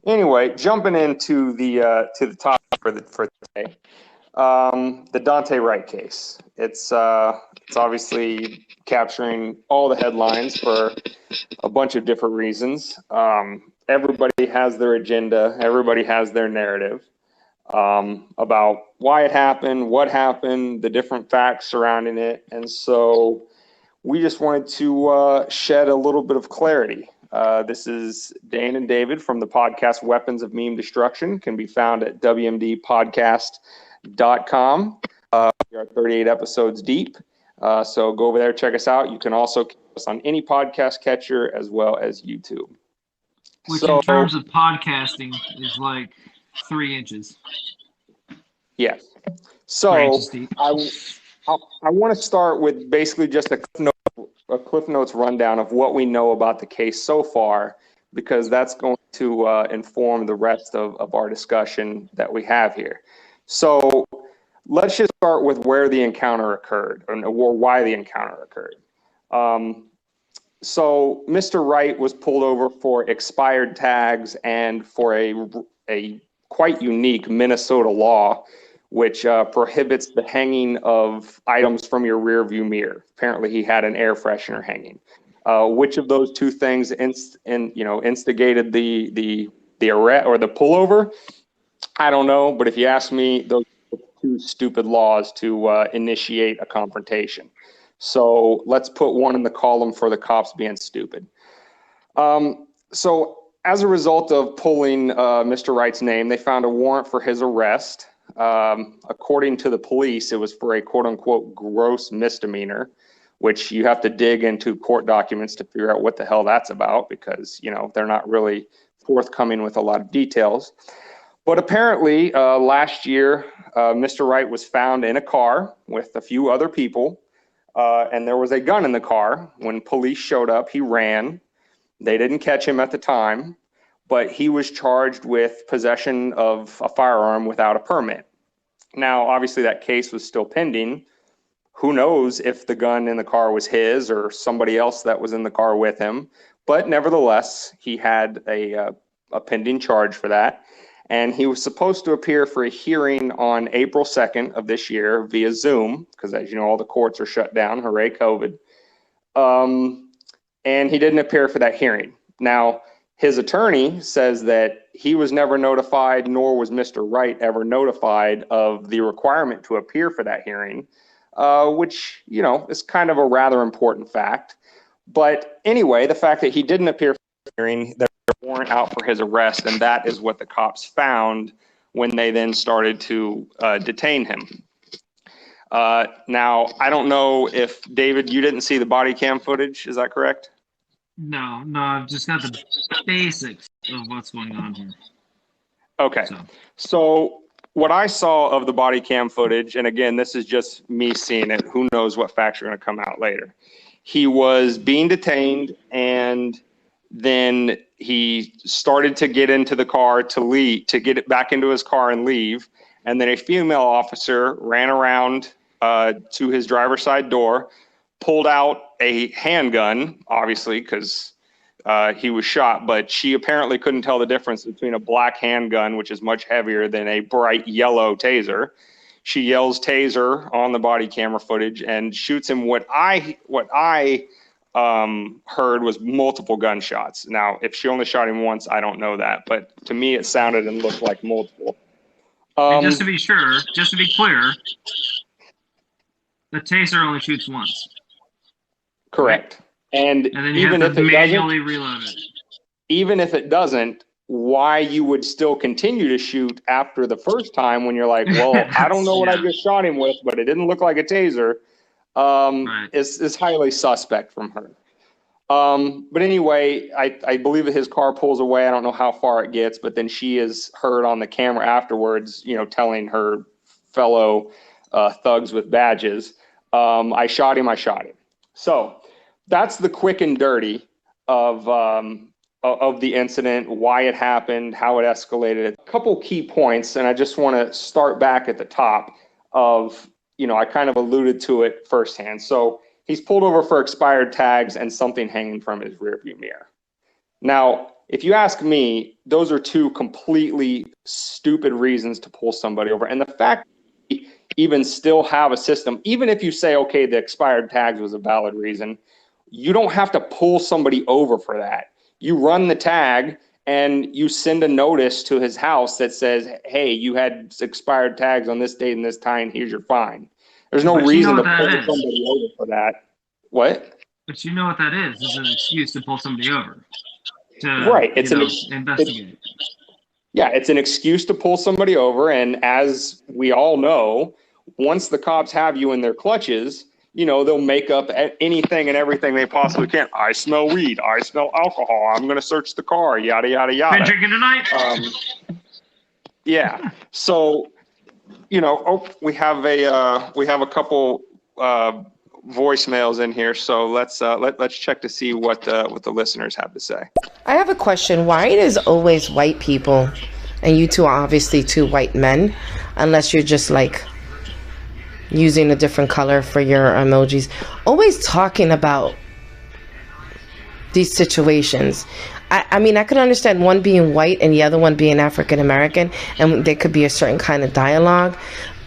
Anyway, jumping into the to the topic for today, the Daunte Wright case. It's obviously capturing all the headlines for a bunch of different reasons. Everybody has their agenda. Everybody has their narrative about why it happened, what happened, the different facts surrounding it, and so we just wanted to shed a little bit of clarity. This is Dane and David from the podcast Weapons of Meme Destruction. Can be found at WMDpodcast.com. We are 38 episodes deep, so go over there, check us out. You can also catch us on any podcast catcher as well as YouTube. Which in terms of podcasting is like 3 inches. Yes. So I want to start with basically just a Cliff Notes rundown of what we know about the case so far, because that's going to inform the rest of our discussion that we have here. So let's just start with where the encounter occurred, or why the encounter occurred. So Mr. Wright was pulled over for expired tags and for a quite unique Minnesota law, which prohibits the hanging of items from your rear view mirror. Apparently he had an air freshener hanging. Which of those two things instigated the arrest or the pullover? I don't know, but if you ask me, those are two stupid laws to initiate a confrontation. So let's put one in the column for the cops being stupid. So as a result of pulling Mr. Wright's name, they found a warrant for his arrest. According to the police, it was for a quote unquote gross misdemeanor, which you have to dig into court documents to figure out what the hell that's about, because, they're not really forthcoming with a lot of details. But apparently last year, Mr. Wright was found in a car with a few other people, and there was a gun in the car. When police showed up, he ran. They didn't catch him at the time, but he was charged with possession of a firearm without a permit. Now, obviously, that case was still pending. Who knows if the gun in the car was his or somebody else that was in the car with him. But nevertheless, he had a pending charge for that. And he was supposed to appear for a hearing on April 2nd of this year via Zoom, because as you know, all the courts are shut down. Hooray, COVID. And he didn't appear for that hearing. Now, his attorney says that he was never notified, nor was Mr. Wright ever notified of the requirement to appear for that hearing, which, is kind of a rather important fact. But anyway, the fact that he didn't appear for the hearing, there was a warrant out for his arrest, and that is what the cops found when they then started to detain him. Now, I don't know if, David, you didn't see the body cam footage, is that correct? No, I've just got the basics of what's going on here. Okay, so what I saw of the body cam footage, and again, this is just me seeing it, who knows what facts are going to come out later. He was being detained, and then he started to get into the car to leave, to get it back into his car and leave, and then a female officer ran around to his driver's side door, pulled out a handgun, obviously, because he was shot, but she apparently couldn't tell the difference between a black handgun, which is much heavier, than a bright yellow taser. She yells taser on the body camera footage and shoots him. What I heard was multiple gunshots. Now, if she only shot him once, I don't know that, but to me it sounded and looked like multiple. And just to be clear, the taser only shoots once. Correct. And then you even have to manually reload it. Even if it doesn't, why you would still continue to shoot after the first time when you're like, well, I don't know what I just shot him with, but it didn't look like a taser, is highly suspect from her. But anyway, I believe that his car pulls away. I don't know how far it gets, but then she is heard on the camera afterwards, telling her fellow thugs with badges, I shot him. So that's the quick and dirty of the incident, why it happened, how it escalated. A couple key points, and I just want to start back at the top of, I kind of alluded to it firsthand. So he's pulled over for expired tags and something hanging from his rearview mirror. Now, if you ask me, those are two completely stupid reasons to pull somebody over. And the fact that we even still have a system, even if you say, okay, the expired tags was a valid reason, you don't have to pull somebody over for that. You run the tag and you send a notice to his house that says, hey, you had expired tags on this date and this time, here's your fine. There's no reason to pull somebody over for that. What? But you know what that is. It's an excuse to pull somebody over. Right. It's investigate. It's an excuse to pull somebody over. And as we all know, once the cops have you in their clutches, they'll make up anything and everything they possibly can. I smell weed. I smell alcohol. I'm going to search the car. Yada, yada, yada. Been drinking tonight? Yeah. So, we have a couple voicemails in here. So let's check to see what the listeners have to say. I have a question. Why it is always white people, and you two are obviously two white men, unless you're just like using a different color for your emojis, always talking about these situations. I mean, I could understand one being white and the other one being African American, and there could be a certain kind of dialogue.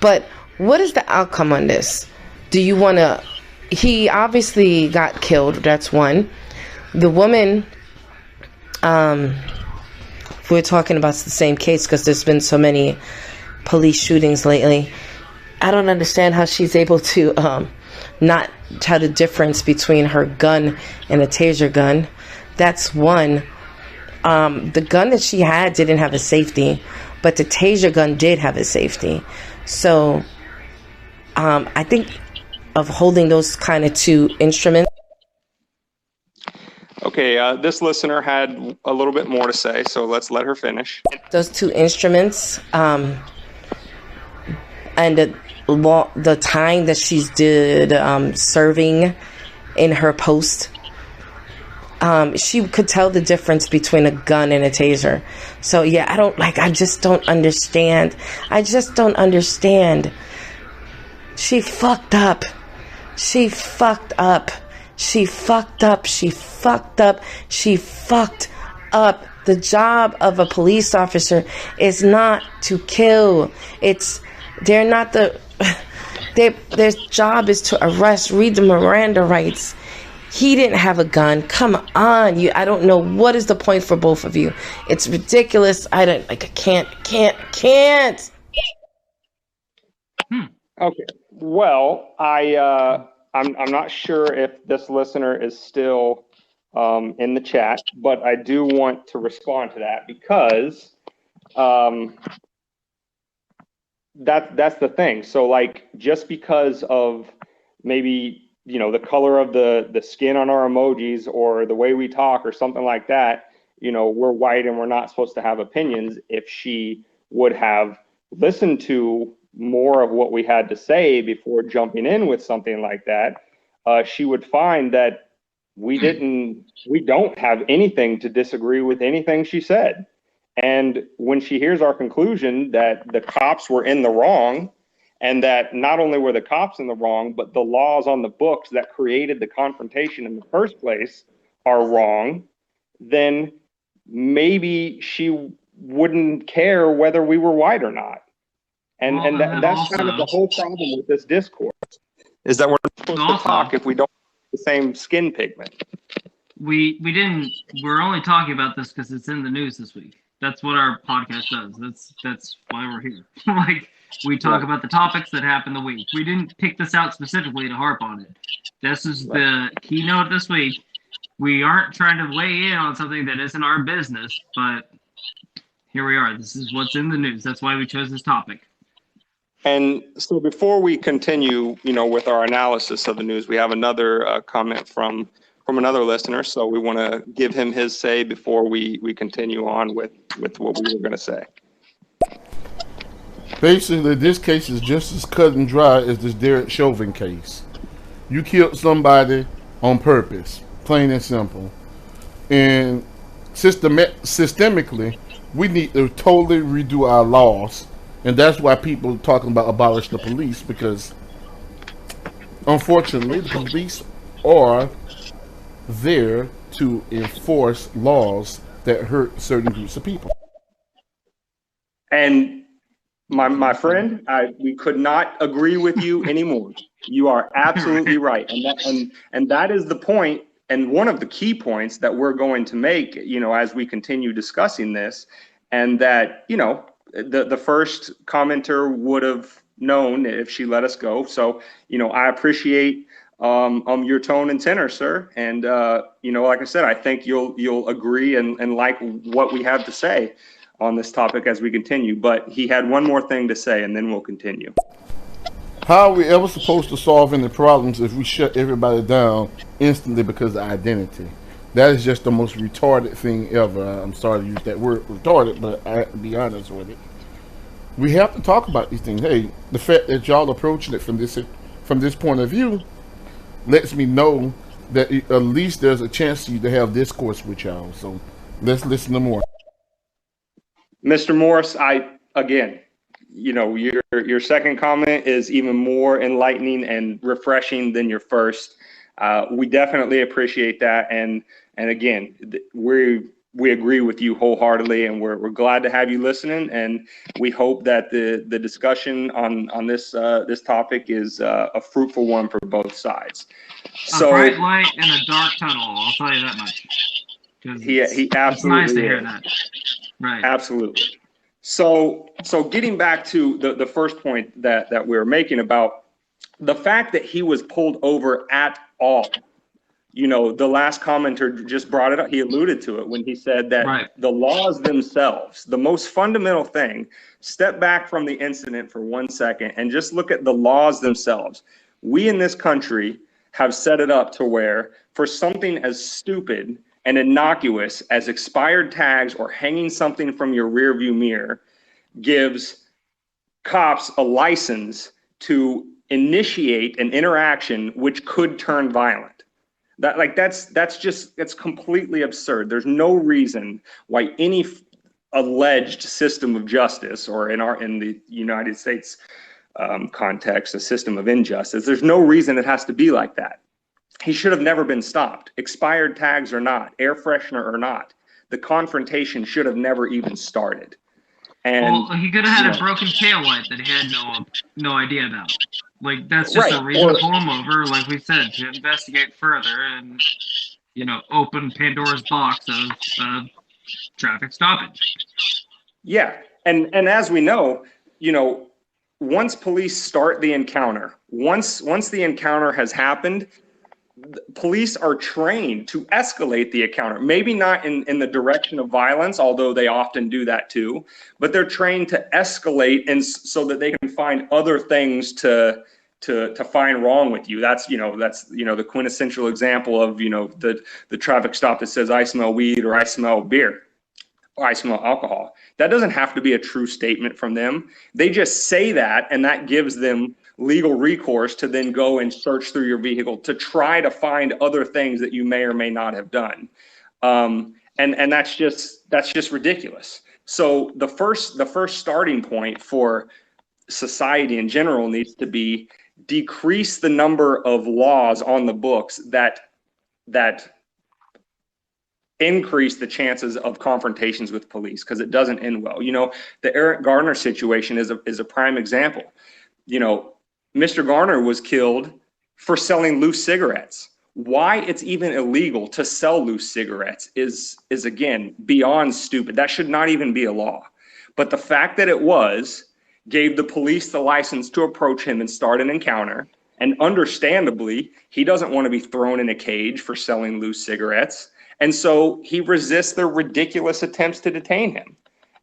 But what is the outcome on this? Do you want to... He obviously got killed. That's one. The woman... we're talking about the same case because there's been so many police shootings lately. I don't understand how she's able to not tell the difference between her gun and a taser gun. That's one. The gun that she had didn't have a safety, but the taser gun did have a safety. So I think of holding those kind of two instruments. Okay, this listener had a little bit more to say, so let's let her finish. Those two instruments and the time that she's did serving in her post, she could tell the difference between a gun and a taser. So yeah, I just don't understand. She fucked up. She fucked up. The job of a police officer is not to kill. Their job is to arrest, read the Miranda rights. He didn't have a gun. Come on. I don't know what is the point for both of you. It's ridiculous. I can't. Okay. Well, I'm not sure if this listener is still in the chat, but I do want to respond to that because that's the thing. So like, just because of maybe, the color of the skin on our emojis or the way we talk or something like that, we're white and we're not supposed to have opinions. If she would have listened to more of what we had to say before jumping in with something like that, she would find that we don't have anything to disagree with anything she said. And when she hears our conclusion that the cops were in the wrong, and that not only were the cops in the wrong, but the laws on the books that created the confrontation in the first place are wrong, then maybe she wouldn't care whether we were white or not. And that's kind of the whole problem with this discourse, is that we're not supposed to talk if we don't have the same skin pigment. We're only talking about this because it's in the news this week. That's what our podcast does. That's why we're here. We talk about the topics that happened the week. We didn't pick this out specifically to harp on it. This is the keynote this week. We aren't trying to weigh in on something that isn't our business, but here we are. This is what's in the news. That's why we chose this topic. And so before we continue, with our analysis of the news, we have another comment from another listener. So we want to give him his say before we continue on with what we were going to say. Basically, this case is just as cut and dry as this Derek Chauvin case. You killed somebody on purpose, plain and simple. And systemically, we need to totally redo our laws. And that's why people are talking about abolish the police, because unfortunately, the police are there to enforce laws that hurt certain groups of people. And my friend, we could not agree with you anymore. You are absolutely right, and that is the point, and one of the key points that we're going to make, as we continue discussing this, and that the first commenter would have known if she let us go. So I appreciate your tone and tenor, sir, and like I said, I think you'll agree and like what we have to say on this topic as we continue. But he had one more thing to say, and then we'll continue. How are we ever supposed to solve any problems if we shut everybody down instantly because of identity? That is just the most retarded thing ever. I'm sorry to use that word, retarded, but I have to be honest with it. We have to talk about these things. Hey, the fact that y'all approaching it from this point of view lets me know that at least there's a chance for you to have discourse with y'all. So let's listen to more. Mr. Morris, your second comment is even more enlightening and refreshing than your first. We definitely appreciate that, and again, we agree with you wholeheartedly, and we're glad to have you listening, and we hope that the discussion on this topic is a fruitful one for both sides. So, a bright light in a dark tunnel, I'll tell you that much. He absolutely it's nice to hear that. Right. Absolutely. So getting back to the first point that we were making about the fact that he was pulled over at all. The last commenter just brought it up. He alluded to it when he said that the laws themselves, the most fundamental thing, step back from the incident for 1 second and just look at the laws themselves. We in this country have set it up to where for something as stupid and innocuous as expired tags or hanging something from your rearview mirror gives cops a license to initiate an interaction which could turn violent. That's completely absurd. There's no reason why any alleged system of justice, or in the United States context, a system of injustice, there's no reason it has to be like that. He should have never been stopped. Expired tags or not, air freshener or not, the confrontation should have never even started. And he could have had a broken taillight that he had no idea about. Like, that's just a reason to pull him over, like we said, to investigate further and, open Pandora's box of traffic stoppage. Yeah, and as we know, once police start the encounter, once the encounter has happened, police are trained to escalate the encounter. Maybe not in the direction of violence, although they often do that too, but they're trained to escalate and so that they can find other things to find wrong with you. That's the quintessential example of the traffic stop that says I smell weed or I smell beer or I smell alcohol. That doesn't have to be a true statement from them. They just say that, and that gives them legal recourse to then go and search through your vehicle to try to find other things that you may or may not have done. And that's just ridiculous. So the first starting point for society in general needs to be decrease the number of laws on the books that increase the chances of confrontations with police, because it doesn't end well. The Eric Garner situation is a prime example. Mr. Garner was killed for selling loose cigarettes. Why it's even illegal to sell loose cigarettes is again beyond stupid. That should not even be a law. But the fact that it was gave the police the license to approach him and start an encounter. And understandably, he doesn't want to be thrown in a cage for selling loose cigarettes. And so he resists their ridiculous attempts to detain him.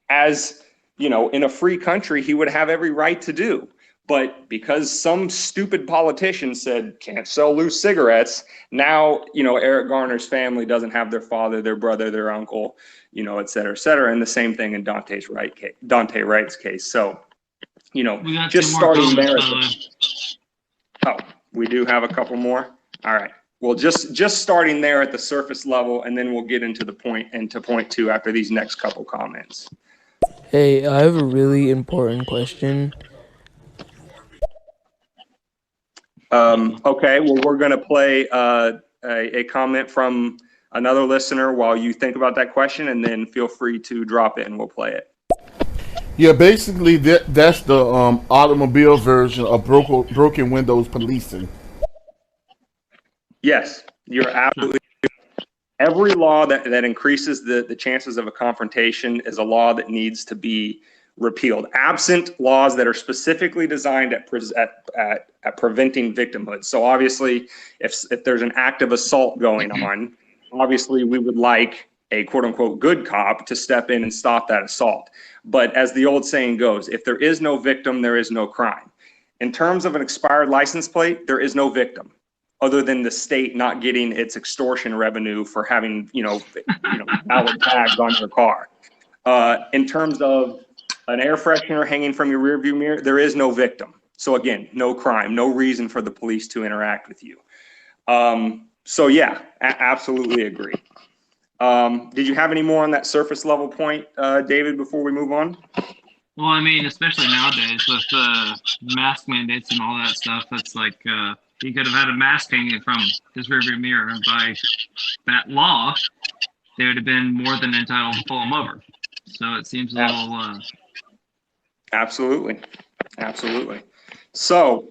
As in a free country, he would have every right to do. But because some stupid politician said can't sell loose cigarettes, now, Eric Garner's family doesn't have their father, their brother, their uncle, et cetera, et cetera. And the same thing in Daunte Wright's case. So, just starting there. Oh, we do have a couple more. All right. Well, just starting there at the surface level, and then we'll get into point two after these next couple comments. Hey, I have a really important question. Okay, well, we're going to play a comment from another listener while you think about that question, and then feel free to drop it and we'll play it. Yeah, basically that's the automobile version of broken windows policing. Yes, you're absolutely. Every law that increases the chances of a confrontation is a law that needs to be repealed, absent laws that are specifically designed at preventing victimhood. So obviously, if there's an active assault going on, obviously we would like a quote unquote good cop to step in and stop that assault. But as the old saying goes, if there is no victim, there is no crime. In terms of an expired license plate, there is no victim, other than the state not getting its extortion revenue for having, valid tags on your car. In terms of an air freshener hanging from your rearview mirror, there is no victim. So again, no crime, no reason for the police to interact with you. So yeah, absolutely agree. Did you have any more on that surface level point, David, before we move on? Well, I mean, especially nowadays with mask mandates and all that stuff, it's like he could have had a mask hanging from his rearview mirror, and by that law, they would have been more than entitled to pull him over. So it seems a little. Absolutely. So,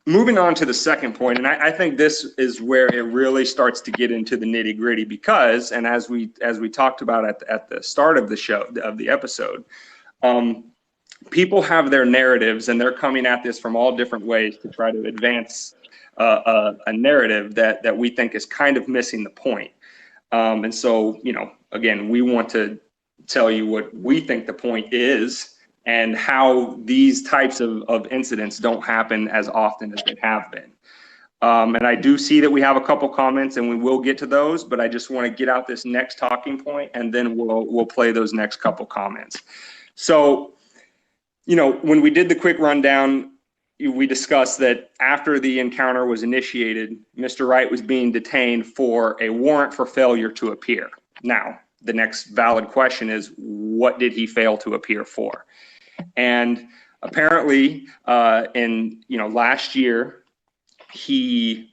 moving on to the second point, and I think this is where it really starts to get into the nitty gritty, because, and as we talked about at the start of the show, of the episode, people have their narratives, and they're coming at this from all different ways to try to advance a narrative that we think is kind of missing the point. And so, again, we want to tell you what we think the point is, and how these types of incidents don't happen as often as they have been. And I do see that we have a couple comments, and we will get to those, but I just want to get out this next talking point, and then we'll play those next couple comments. So, when we did the quick rundown, we discussed that after the encounter was initiated, Mr. Wright was being detained for a warrant for failure to appear. Now, the next valid question is, what did he fail to appear for? And apparently, in last year, he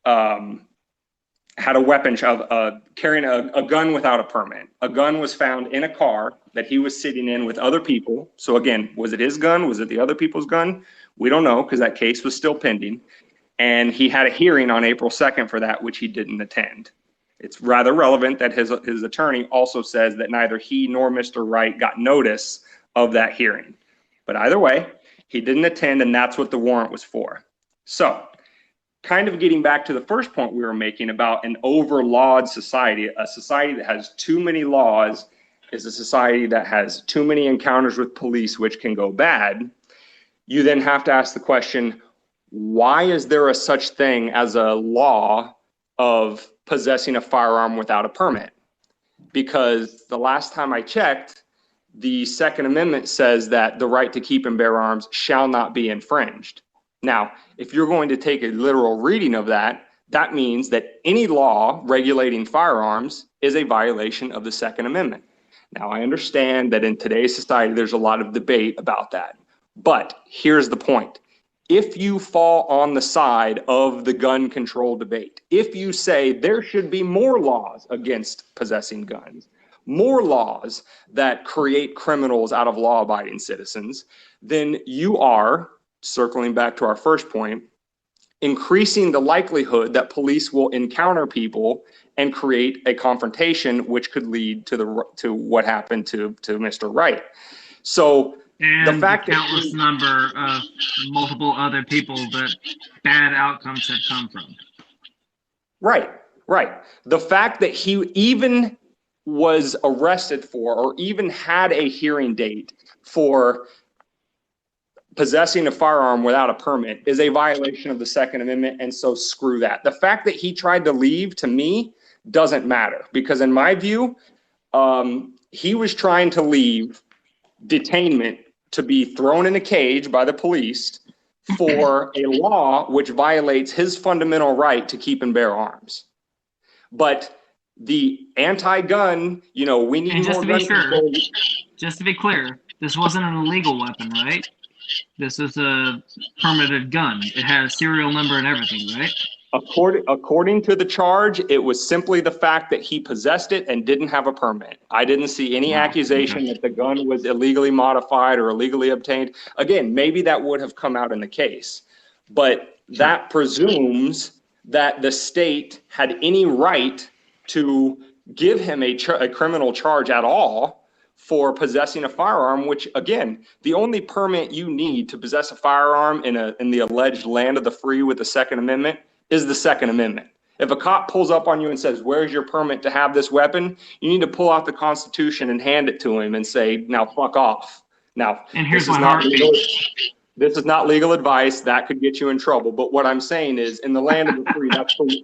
had a weapon of carrying a gun without a permit. A gun was found in a car that he was sitting in with other people. So again, was it his gun? Was it the other people's gun? We don't know, because that case was still pending. And he had a hearing on April 2nd for that, which he didn't attend. It's rather relevant that his attorney also says that neither he nor Mr. Wright got notice of that hearing. But either way, he didn't attend, and that's what the warrant was for. So, kind of getting back to the first point we were making about an overlawed society, a society that has too many laws is a society that has too many encounters with police, which can go bad. You then have to ask the question, why is there a such thing as a law of possessing a firearm without a permit? Because the last time I checked, the Second Amendment says that the right to keep and bear arms shall not be infringed. Now, if you're going to take a literal reading of that, that means that any law regulating firearms is a violation of the Second Amendment. Now, I understand that in today's society, there's a lot of debate about that. But here's the point. If you fall on the side of the gun control debate, if you say there should be more laws against possessing guns, more laws that create criminals out of law-abiding citizens, then you are, circling back to our first point, increasing the likelihood that police will encounter people and create a confrontation, which could lead to what happened to Mr. Wright. So and the fact the countless number of multiple other people that bad outcomes have come from. Right. The fact that he even was arrested for, or even had a hearing date for possessing a firearm without a permit, is a violation of the Second Amendment, and so screw that. The fact that he tried to leave, to me, doesn't matter, because in my view, he was trying to leave detainment to be thrown in a cage by the police for a law which violates his fundamental right to keep and bear arms. But the anti-gun, we need and more gun control. Just to be clear, this wasn't an illegal weapon, right? This is a permitted gun. It has serial number and everything, right? According to the charge, it was simply the fact that he possessed it and didn't have a permit. I didn't see any accusation that the gun was illegally modified or illegally obtained. Again, maybe that would have come out in the case, but that presumes that the state had any right to give him a criminal charge at all for possessing a firearm, which, again, the only permit you need to possess a firearm in the alleged land of the free with the Second Amendment is the Second Amendment. If a cop pulls up on you and says, "Where's your permit to have this weapon?" you need to pull out the Constitution and hand it to him and say, "Now fuck off." Now, and here's my heartbeat. This is not legal advice. That could get you in trouble. But what I'm saying is, in the land of the free,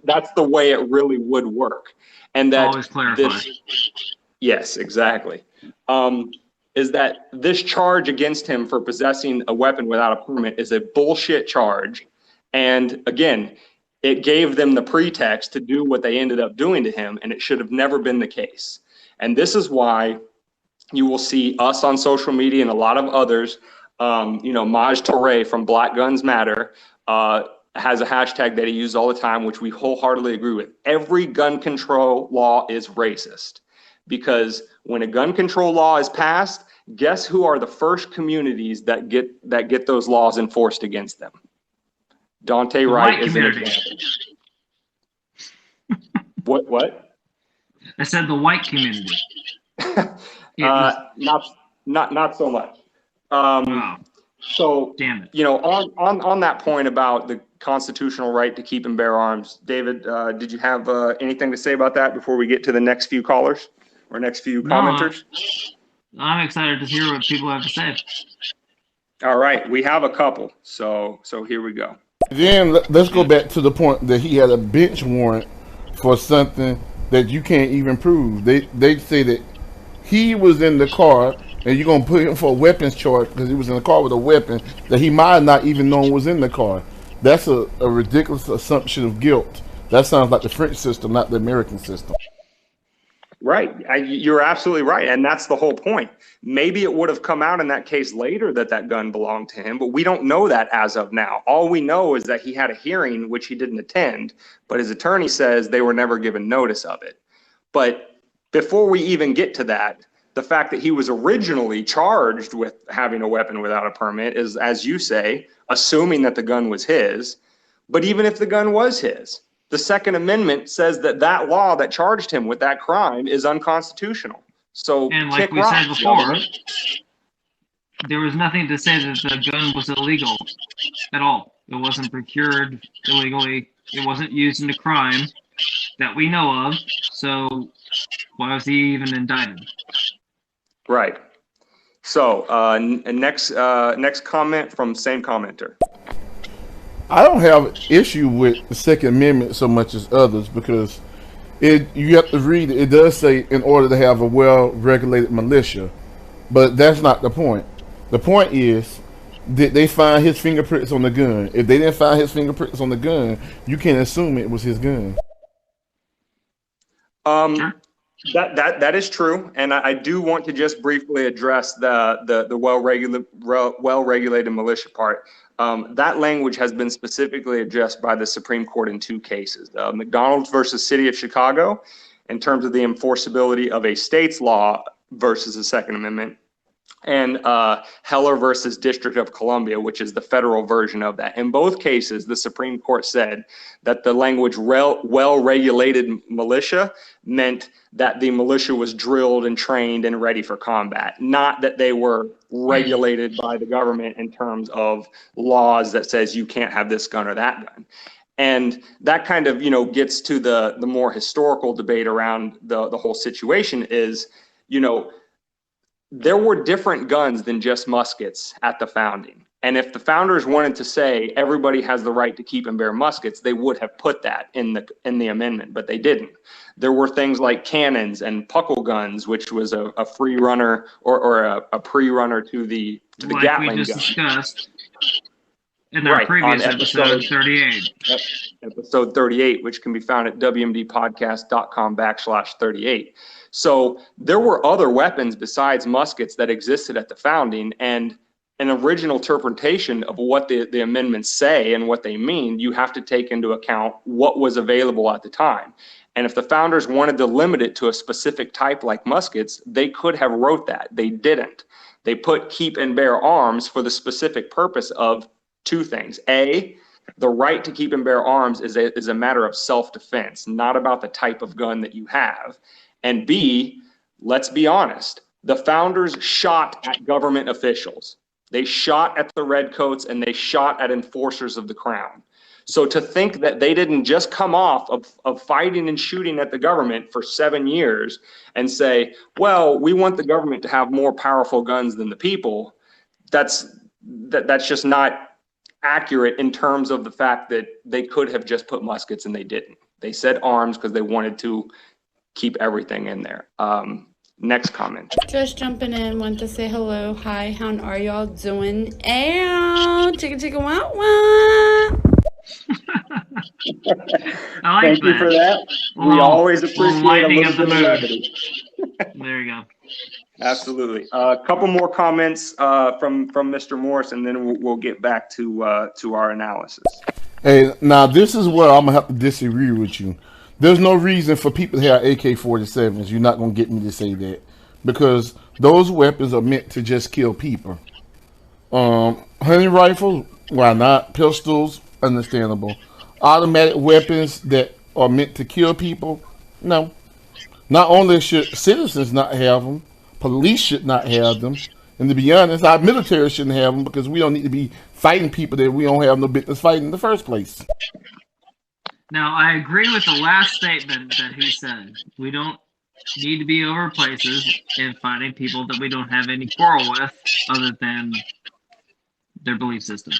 that's the way it really would work. And that always clarify. Yes, exactly. Is that this charge against him for possessing a weapon without a permit is a bullshit charge. And again, it gave them the pretext to do what they ended up doing to him, and it should have never been the case. And this is why you will see us on social media and a lot of others, Maj Toure from Black Guns Matter has a hashtag that he uses all the time, which we wholeheartedly agree with. Every gun control law is racist, because when a gun control law is passed, guess who are the first communities that get those laws enforced against them? Daunte Wright is an example. What? I said the white community. Not so much. Wow. So, damn it. On that point about the constitutional right to keep and bear arms, David, did you have anything to say about that before we get to the next few callers or next few commenters? I'm excited to hear what people have to say. All right, we have a couple, so here we go. Then let's go back to the point that he had a bench warrant for something that you can't even prove. They say that he was in the car, and you're going to put him for a weapons charge because he was in the car with a weapon that he might not even known was in the car. That's a ridiculous assumption of guilt. That sounds like the French system, not the American system. Right. You're absolutely right. And that's the whole point. Maybe it would have come out in that case later that gun belonged to him, but we don't know that as of now. All we know is that he had a hearing, which he didn't attend, but his attorney says they were never given notice of it. But before we even get to that, the fact that he was originally charged with having a weapon without a permit is, as you say, assuming that the gun was his. But even if the gun was his, the Second Amendment says that law that charged him with that crime is unconstitutional. So, and like we said before, there was nothing to say that the gun was illegal at all. It wasn't procured illegally. It wasn't used in a crime that we know of. So why was he even indicted? Right. So next comment from same commenter. I don't have an issue with the Second Amendment so much as others, because you have to read it. It does say in order to have a well-regulated militia, but that's not the point. The point is, did they find his fingerprints on the gun? If they didn't find his fingerprints on the gun, you can't assume it was his gun. That is true, and I do want to just briefly address the well-regulated militia part. That language has been specifically addressed by the Supreme Court in two cases: McDonald's versus City of Chicago, in terms of the enforceability of a state's law versus the Second Amendment, and Heller versus District of Columbia, which is the federal version of that. In both cases, the Supreme Court said that the language well-regulated militia meant that the militia was drilled and trained and ready for combat, not that they were regulated by the government in terms of laws that says you can't have this gun or that gun. And that kind of, gets to the more historical debate around the whole situation is, there were different guns than just muskets at the founding. And if the founders wanted to say everybody has the right to keep and bear muskets, they would have put that in the amendment, but they didn't. There were things like cannons and puckle guns, which was a free runner or a pre-runner to the like Gatling gun. We just discussed in our previous episode 38. Episode 38, which can be found at wmdpodcast.com/38. So there were other weapons besides muskets that existed at the founding, and an original interpretation of what the amendments say and what they mean, you have to take into account what was available at the time. And if the founders wanted to limit it to a specific type like muskets, they could have wrote that. They didn't. They put keep and bear arms for the specific purpose of two things. A, the right to keep and bear arms is a matter of self-defense, not about the type of gun that you have. And B, let's be honest, the founders shot at government officials. They shot at the redcoats and they shot at enforcers of the crown. So to think that they didn't just come off of fighting and shooting at the government for 7 years and say, well, we want the government to have more powerful guns than the people, that's just not accurate in terms of the fact that they could have just put muskets and they didn't. They said arms because they wanted to keep everything in there. Next comment. Just jumping in, want to say hello. Hi, how are y'all doing? Ow, chicka chicka wah wah. I like Thank you for that. We always appreciate a little bit of levity. There you go. Absolutely. A couple more comments from Mr. Morris, and then we'll get back to our analysis. Hey, now this is where I'm gonna have to disagree with you. There's no reason for people to have AK-47s. You're not gonna get me to say that, because those weapons are meant to just kill people. Hunting rifles, why not? Pistols, understandable. Automatic weapons that are meant to kill people, no. Not only should citizens not have them, police should not have them, and to be honest, our military shouldn't have them, because we don't need to be fighting people that we don't have no business fighting in the first place. Now, I agree with the last statement that he said. We don't need to be over places and fighting people that we don't have any quarrel with other than their belief system.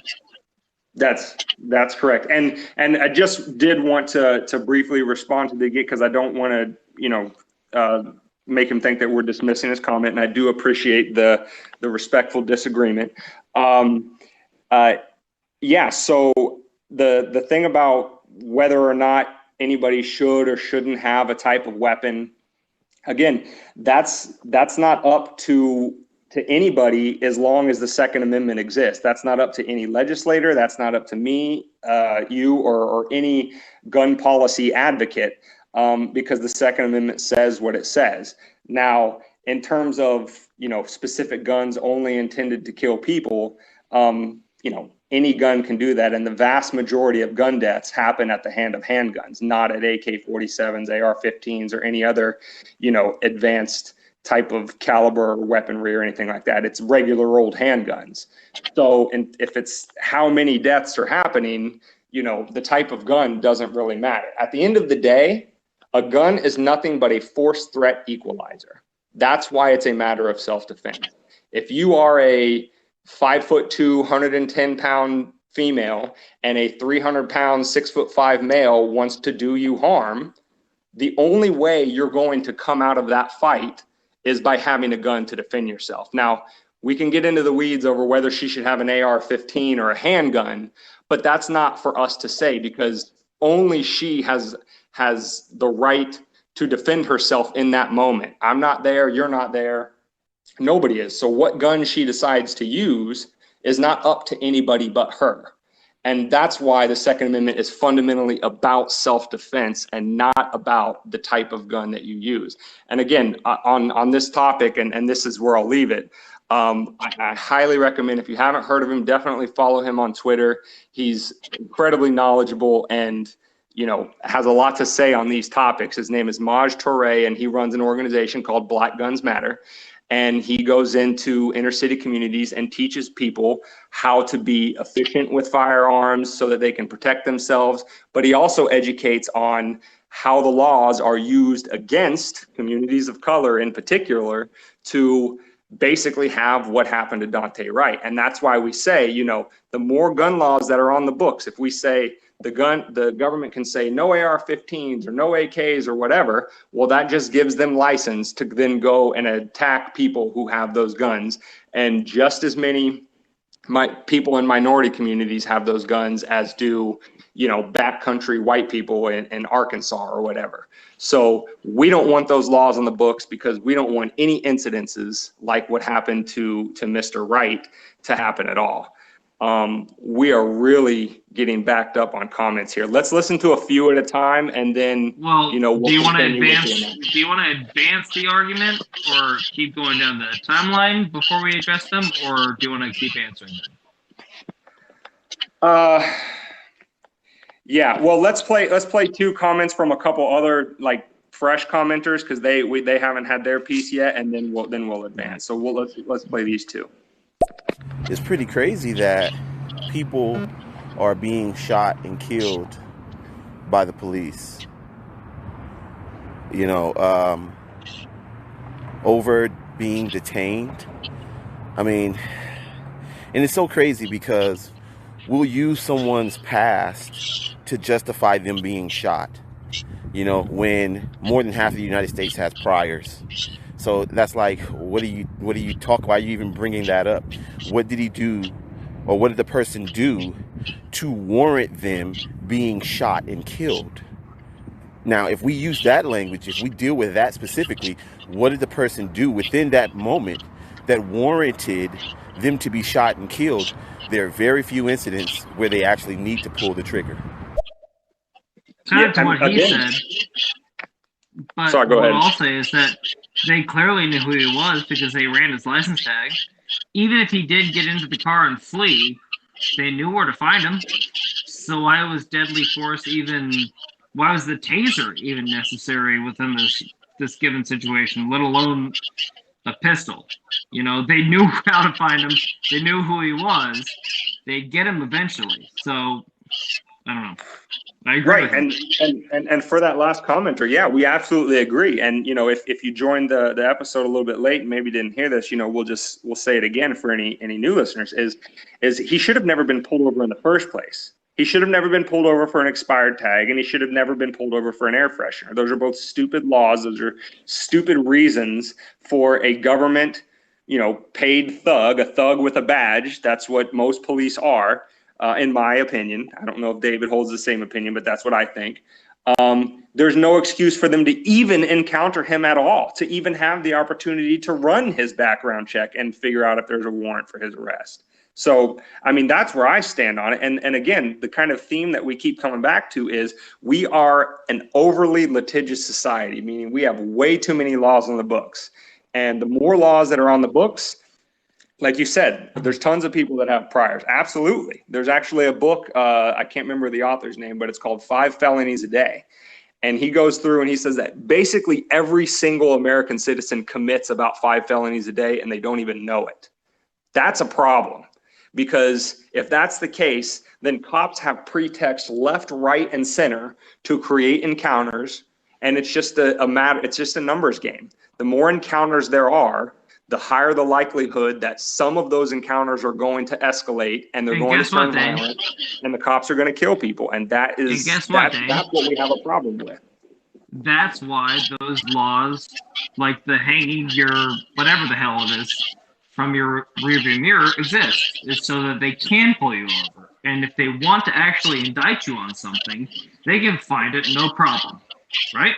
That's correct. And I just did want to briefly respond to the gig, because I don't want to, make him think that we're dismissing his comment, and I do appreciate the respectful disagreement. Yeah, so the thing about whether or not anybody should or shouldn't have a type of weapon, again, that's not up to anybody as long as the Second Amendment exists. That's not up to any legislator. That's not up to me, you, or any gun policy advocate, because the Second Amendment says what it says. Now, in terms of, specific guns only intended to kill people, any gun can do that. And the vast majority of gun deaths happen at the hand of handguns, not at AK-47s, AR-15s, or any other, advanced type of caliber or weaponry or anything like that. It's regular old handguns. So, and if it's how many deaths are happening, the type of gun doesn't really matter. At the end of the day, a gun is nothing but a force threat equalizer. That's why it's a matter of self-defense. If you are a 5'2", 110-pound female and a 300-pound, 6'5" male wants to do you harm, the only way you're going to come out of that fight is by having a gun to defend yourself. Now, we can get into the weeds over whether she should have an AR-15 or a handgun, but that's not for us to say, because only she has the right to defend herself in that moment. I'm not there, you're not there, nobody is. So what gun she decides to use is not up to anybody but her. And that's why the Second Amendment is fundamentally about self-defense and not about the type of gun that you use. And again, on this topic, and this is where I'll leave it, I highly recommend, if you haven't heard of him, definitely follow him on Twitter. He's incredibly knowledgeable and has a lot to say on these topics. His name is Maj Touré, and he runs an organization called Black Guns Matter. And he goes into inner city communities and teaches people how to be efficient with firearms so that they can protect themselves. But he also educates on how the laws are used against communities of color in particular to basically have what happened to Daunte Wright. And that's why we say, the more gun laws that are on the books, if we say the government can say no AR-15s or no AKs or whatever, well, that just gives them license to then go and attack people who have those guns. And just as many people in minority communities have those guns, as do, backcountry white people in Arkansas or whatever. So we don't want those laws on the books because we don't want any incidences like what happened to Mr. Wright to happen at all. We are really getting backed up on comments here. Let's listen to a few at a time, and then do you want to advance? with Do you want to advance the argument, or keep going down the timeline before we address them, or do you want to keep answering them? Yeah. Well, let's play two comments from a couple other fresh commenters, because they haven't had their piece yet, and then we'll advance. So let's play these two. It's pretty crazy that people are being shot and killed by the police, over being detained. I mean, and it's so crazy because we'll use someone's past to justify them being shot, when more than half of the United States has priors. So that's like, what do you talk? Why are you even bringing that up? What did he do, or what did the person do to warrant them being shot and killed? Now, if we use that language, if we deal with that specifically, what did the person do within that moment that warranted them to be shot and killed? There are very few incidents where they actually need to pull the trigger. Kind of to what he said. But Sorry, go ahead. What I'll say is that they clearly knew who he was because they ran his license tag. Even if he did get into the car and flee, they knew where to find him. So why was deadly force why was the taser even necessary within this given situation, let alone a pistol? They knew how to find him. They knew who he was. They'd get him eventually. So, I don't know. I agree. Right, and for that last commenter, yeah, we absolutely agree. And if you joined the episode a little bit late and maybe didn't hear this, we'll say it again for any new listeners. Is he should have never been pulled over in the first place. He should have never been pulled over for an expired tag, and he should have never been pulled over for an air freshener. Those are both stupid laws. Those are stupid reasons for a government, paid thug, a thug with a badge. That's what most police are. In my opinion. I don't know if David holds the same opinion, but that's what I think. There's no excuse for them to even encounter him at all, to even have the opportunity to run his background check and figure out if there's a warrant for his arrest. So, I mean, that's where I stand on it. And again, the kind of theme that we keep coming back to is we are an overly litigious society, meaning we have way too many laws on the books. And the more laws that are on the books, like you said, there's tons of people that have priors. Absolutely. There's actually a book, I can't remember the author's name, but it's called 5 Felonies a Day. And he goes through and he says that basically every single American citizen commits about 5 felonies a day and they don't even know it. That's a problem, because if that's the case, then cops have pretext left, right, and center to create encounters. And it's just it's just a numbers game. The more encounters there are, the higher the likelihood that some of those encounters are going to escalate and they're going to turn violent and the cops are going to kill people. And that's what we have a problem with. That's why those laws, like the hanging your whatever the hell it is from your rearview mirror, exist. It's so that they can pull you over. And if they want to actually indict you on something, they can find it no problem. Right?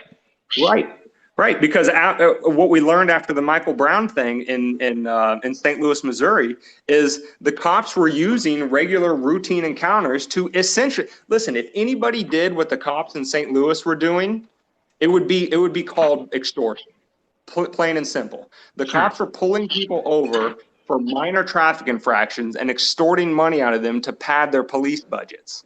Right, because what we learned after the Michael Brown thing in St. Louis, Missouri, is the cops were using regular routine encounters to essentially listen. If anybody did what the cops in St. Louis were doing, it would be called extortion, plain and simple. The cops were pulling people over for minor traffic infractions and extorting money out of them to pad their police budgets.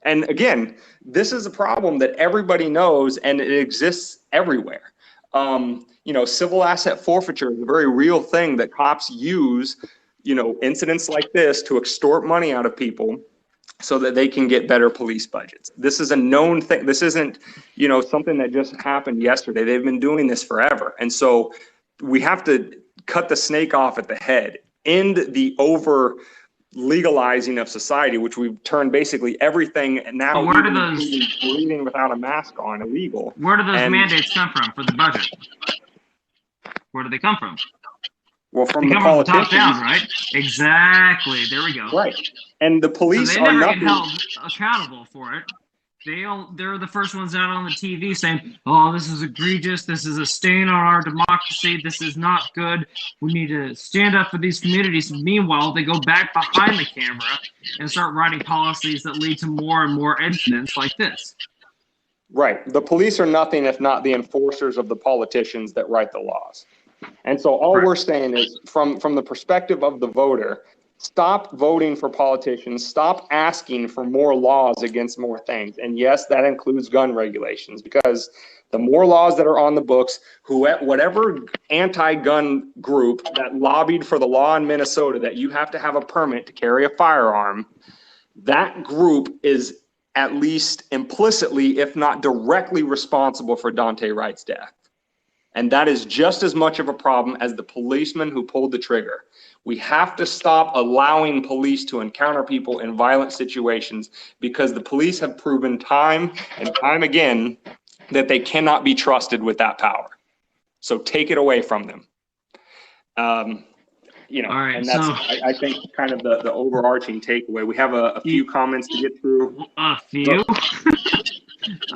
And again, this is a problem that everybody knows, and it exists everywhere. Civil asset forfeiture is a very real thing that cops use, incidents like this to extort money out of people so that they can get better police budgets. This is a known thing. This isn't, something that just happened yesterday. They've been doing this forever. And so we have to cut the snake off at the head, end the over legalizing of society, which we've turned basically everything now, breathing without a mask on, illegal. Where do those mandates come from for the budget? Where do they come from? Well, from They the come from the top politicians. down, right? Exactly. There we go. Right. And the So police they are never get nothing. held accountable for it. They're the first ones out on the TV saying, "Oh, this is egregious. This is a stain on our democracy. This is not good. We need to stand up for these communities." Meanwhile, they go back behind the camera and start writing policies that lead to more and more incidents like this. Right. The police are nothing if not the enforcers of the politicians that write the laws. And so all we're saying is from the perspective of the voter, stop voting for politicians, stop asking for more laws against more things. And yes, that includes gun regulations, because the more laws that are on the books, whatever anti-gun group that lobbied for the law in Minnesota that you have to have a permit to carry a firearm, that group is at least implicitly, if not directly, responsible for Daunte Wright's death. And that is just as much of a problem as the policeman who pulled the trigger. We have to stop allowing police to encounter people in violent situations, because the police have proven time and time again that they cannot be trusted with that power. So take it away from them. All right, and that's, so I think, kind of the overarching takeaway. We have a few comments to get through. a few.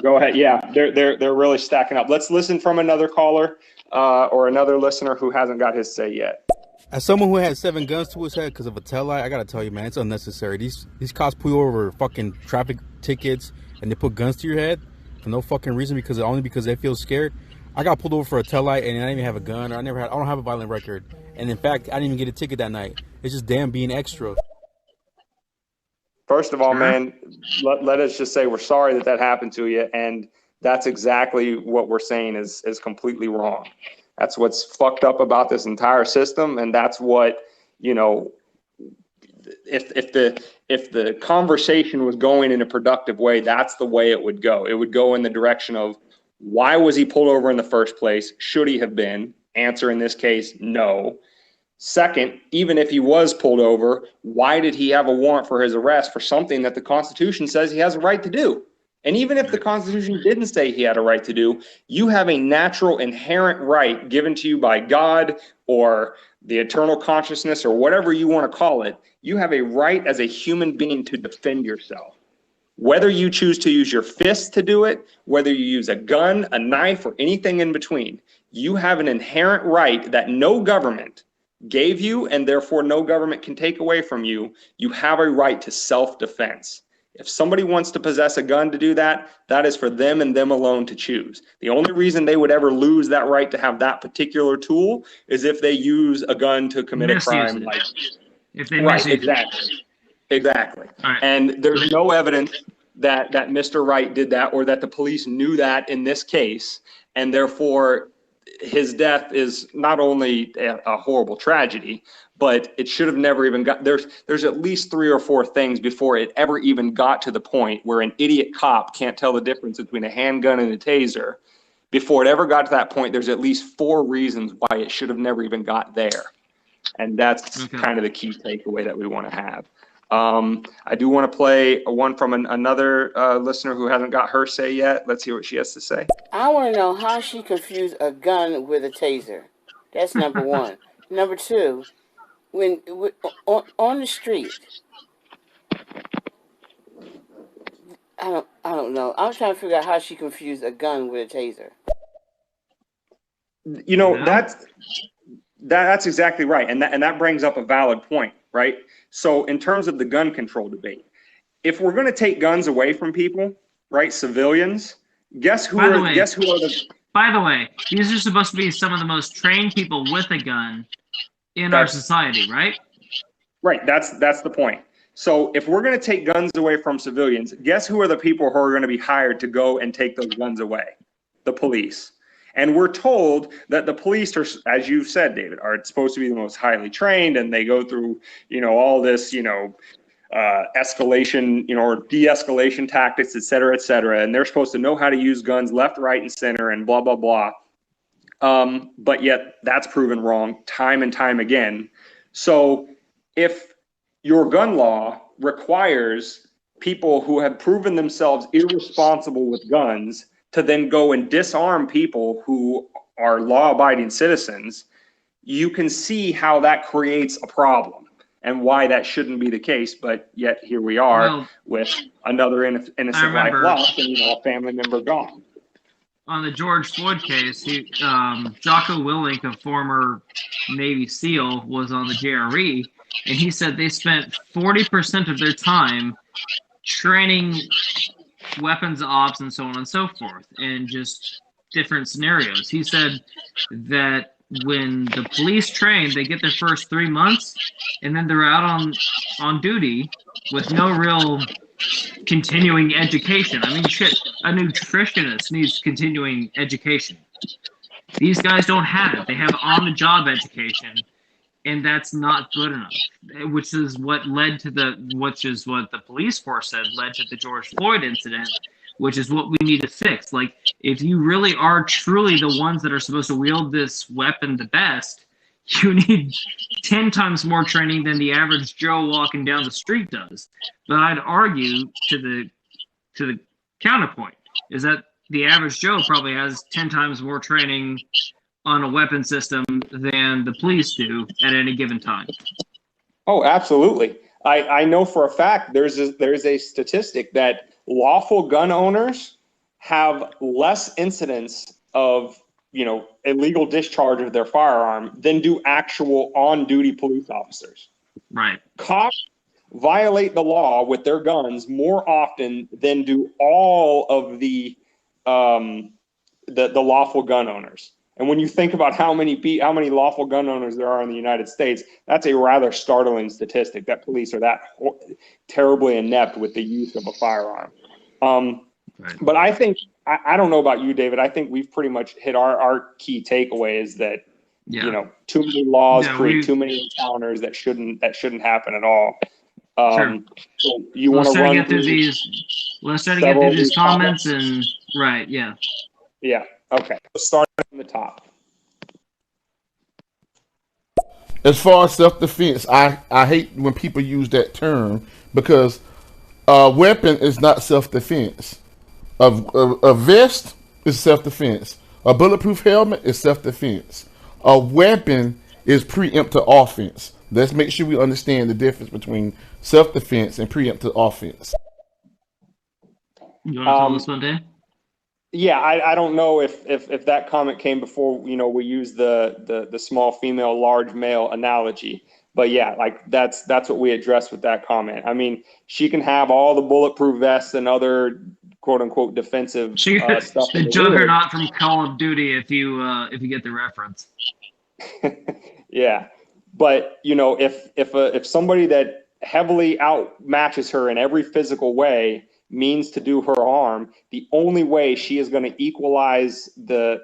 Go ahead. Yeah, they're really stacking up. Let's listen from another caller or another listener who hasn't got his say yet. As someone who had 7 guns to his head because of a tail light, I gotta tell you, man, it's unnecessary. These cops pull you over fucking traffic tickets and they put guns to your head for no fucking reason, only because they feel scared. I got pulled over for a tail light and I didn't even have a gun. I don't have a violent record. And in fact, I didn't even get a ticket that night. It's just damn being extra. First of all, man, let us just say we're sorry that happened to you, and that's exactly what we're saying is completely wrong. That's what's fucked up about this entire system, and that's what, if the conversation was going in a productive way, that's the way it would go. It would go in the direction of, why was he pulled over in the first place? Should he have been? Answer in this case, no. Second, even if he was pulled over, why did he have a warrant for his arrest for something that the Constitution says he has a right to do? And even if the Constitution didn't say he had a right to do, you have a natural inherent right given to you by God or the eternal consciousness or whatever you want to call it. You have a right as a human being to defend yourself. Whether you choose to use your fists to do it, whether you use a gun, a knife, or anything in between, you have an inherent right that no government gave you, and therefore no government can take away from you. You have a right to self-defense. If somebody wants to possess a gun to do that, that is for them and them alone to choose. The only reason they would ever lose that right to have that particular tool is if they use a gun to commit a crime. If they right, exactly. Right. And there's no evidence that Mr. Wright did that, or that the police knew that in this case, and therefore his death is not only a horrible tragedy, but it should have never even got, there's at least 3 or 4 things before it ever even got to the point where an idiot cop can't tell the difference between a handgun and a taser. Before it ever got to that point, there's at least 4 reasons why it should have never even got there. And that's kind of the key takeaway that we want to have. I do want to play one from another listener who hasn't got her say yet. Let's hear what she has to say. I want to know how she confused a gun with a taser. That's number one. Number two, when on the street, I don't know. I'm trying to figure out how she confused a gun with a taser. That's exactly right, and that brings up a valid point, right? So in terms of the gun control debate, if we're going to take guns away from people, right, civilians, guess who are the... By the way, these are supposed to be some of the most trained people with a gun in our society, right? Right, that's the point. So if we're going to take guns away from civilians, guess who are the people who are going to be hired to go and take those guns away? The police. And we're told that the police are, as you've said, David, are supposed to be the most highly trained, and they go through, all this, escalation, or de-escalation tactics, et cetera, and they're supposed to know how to use guns left, right, and center, and blah, blah, blah. But yet that's proven wrong time and time again. So if your gun law requires people who have proven themselves irresponsible with guns to then go and disarm people who are law-abiding citizens, you can see how that creates a problem and why that shouldn't be the case. But yet here we are with another innocent life lost and a family member gone. On the George Floyd case, Jocko Willink, a former Navy SEAL, was on the JRE, and he said they spent 40% of their time training weapons ops and so on and so forth, and just different scenarios. He said that when the police train, they get their first 3 months, and then they're out on duty with no real continuing education. I mean, shit, a nutritionist needs continuing education. These guys don't have it. They have on-the-job education, and that's not good enough. Which is what what the police force said led to the George Floyd incident, which is what we need to fix. Like, if you really are truly the ones that are supposed to wield this weapon the best, you need 10 times more training than the average Joe walking down the street does. But I'd argue to the counterpoint is that the average Joe probably has 10 times more training on a weapon system than the police do at any given time. Oh, absolutely. I know for a fact there's a statistic that lawful gun owners have less incidents of illegal discharge of their firearm than do actual on-duty police officers. Right. Cops violate the law with their guns more often than do all of the lawful gun owners. And when you think about how many lawful gun owners there are in the United States, that's a rather startling statistic that police are that terribly inept with the use of a firearm. Right. But I think, I don't know about you, David, I think we've pretty much hit our key takeaway is that, too many laws create too many encounters that shouldn't happen at all. Sure. So you want to run through let's try to get through these comments and, right, yeah. Yeah, okay. Let's start from the top. As far as self-defense, I hate when people use that term because a weapon is not self-defense. A vest is self-defense. A bulletproof helmet is self-defense. A weapon is preemptive offense. Let's make sure we understand the difference between self-defense and preemptive offense. You want to tell this one, Dan? Yeah, I don't know if that comment came before, we use the small female, large male analogy. But yeah, like that's what we addressed with that comment. I mean, she can have all the bulletproof vests and other quote unquote defensive stuff. The juggernaut from Call of Duty, if you get the reference. Yeah, but if somebody that heavily outmatches her in every physical way means to do her harm, the only way she is going to equalize the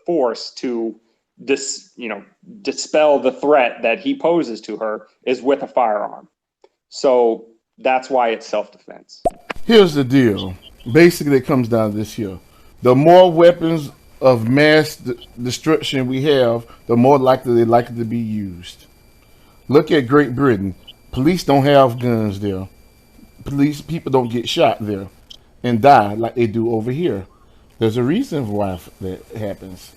force to dispel the threat that he poses to her is with a firearm. So that's why it's self-defense. Here's the deal. Basically, it comes down to this here. The more weapons of mass destruction we have, the more likely they're likely to be used. Look at Great Britain. Police don't have guns there. People don't get shot there and die like they do over here. There's a reason why that happens.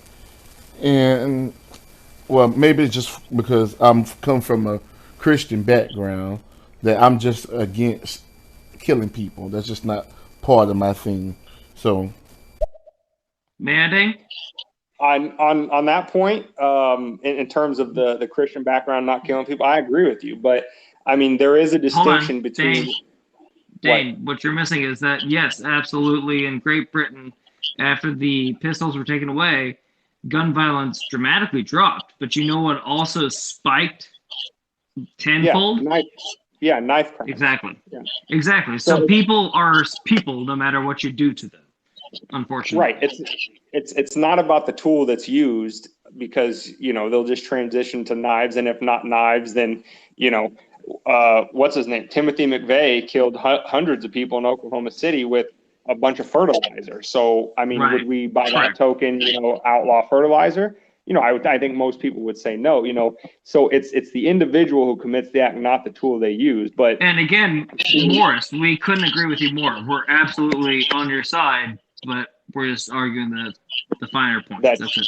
And, well, maybe it's just because I'm come from a Christian background that I'm just against killing people. That's just not part of my thing. So, Manning? On that point, in terms of the Christian background, not killing people, I agree with you. But, I mean, there is a distinction between... Dane, what you're missing is that, yes, absolutely, in Great Britain, after the pistols were taken away, gun violence dramatically dropped. But you know what also spiked tenfold? Knife crime. Exactly. Yeah. Exactly. So people are people no matter what you do to them, unfortunately. Right. It's not about the tool that's used because, they'll just transition to knives. And if not knives, then, what's his name? Timothy McVeigh killed hundreds of people in Oklahoma City with a bunch of fertilizer. So, I mean, would we, by that token, outlaw fertilizer? I think most people would say no. So it's the individual who commits the act, not the tool they use. But and again, Morris, we couldn't agree with you more. We're absolutely on your side, but we're just arguing the finer points. That's it.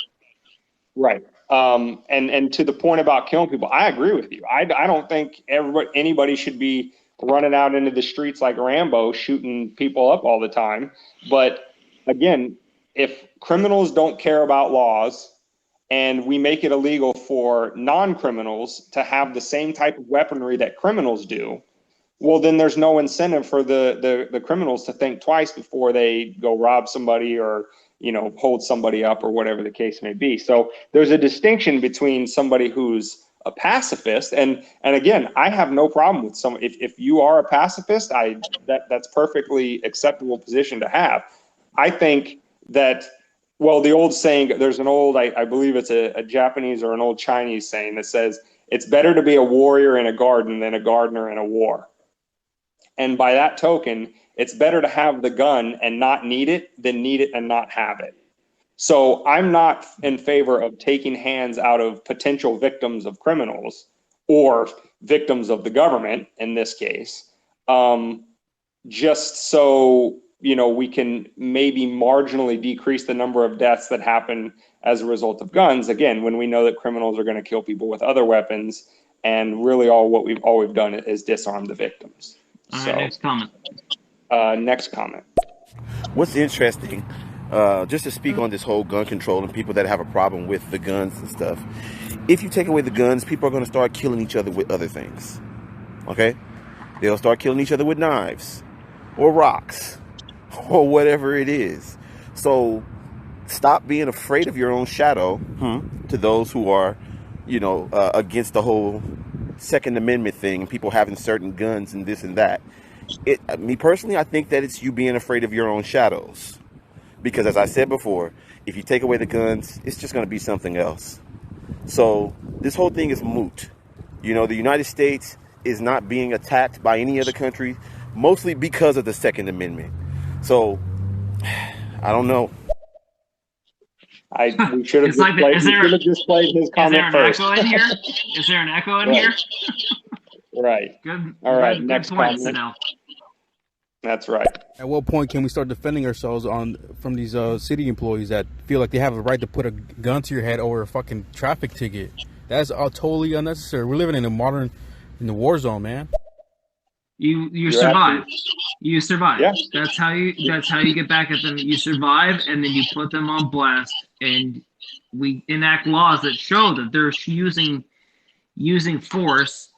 Right. And to the point about killing people, I agree with you. I don't think anybody should be running out into the streets like Rambo, shooting people up all the time. But again, if criminals don't care about laws and we make it illegal for non-criminals to have the same type of weaponry that criminals do, well, then there's no incentive for the criminals to think twice before they go rob somebody or, hold somebody up or whatever the case may be. So there's a distinction between somebody who's a pacifist, and again, I have no problem with if you are a pacifist, that's perfectly acceptable position to have. I think that, well, the old saying, there's an old, I believe it's a Japanese or an old Chinese saying that says, it's better to be a warrior in a garden than a gardener in a war. And by that token, it's better to have the gun and not need it than need it and not have it. So I'm not in favor of taking hands out of potential victims of criminals or victims of the government in this case, just so, we can maybe marginally decrease the number of deaths that happen as a result of guns. Again, when we know that criminals are going to kill people with other weapons, and really all we've done is disarm the victims. All right, next comment. Next comment. What's interesting, just to speak on this whole gun control and people that have a problem with the guns and stuff, if you take away the guns, people are going to start killing each other with other things. Okay? They'll start killing each other with knives or rocks or whatever it is. So stop being afraid of your own shadow, to those who are, against the whole Second Amendment thing and people having certain guns and this and that. Me personally, I think that it's you being afraid of your own shadows. Because as I said before, if you take away the guns, it's just going to be something else. So this whole thing is moot. The United States is not being attacked by any other country, mostly because of the Second Amendment. So I don't know. We should have just played his comment first. Is there an echo in here? Is there an echo in here? Right. Good. All right. Good Next point, comment. Sidell. That's right. At what point can we start defending ourselves from these city employees that feel like they have a right to put a gun to your head over a fucking traffic ticket? That's totally unnecessary. We're living in the war zone, man. You survive. You survive. Yeah. That's how you get back at them. You survive, and then you put them on blast, and we enact laws that show that they're using force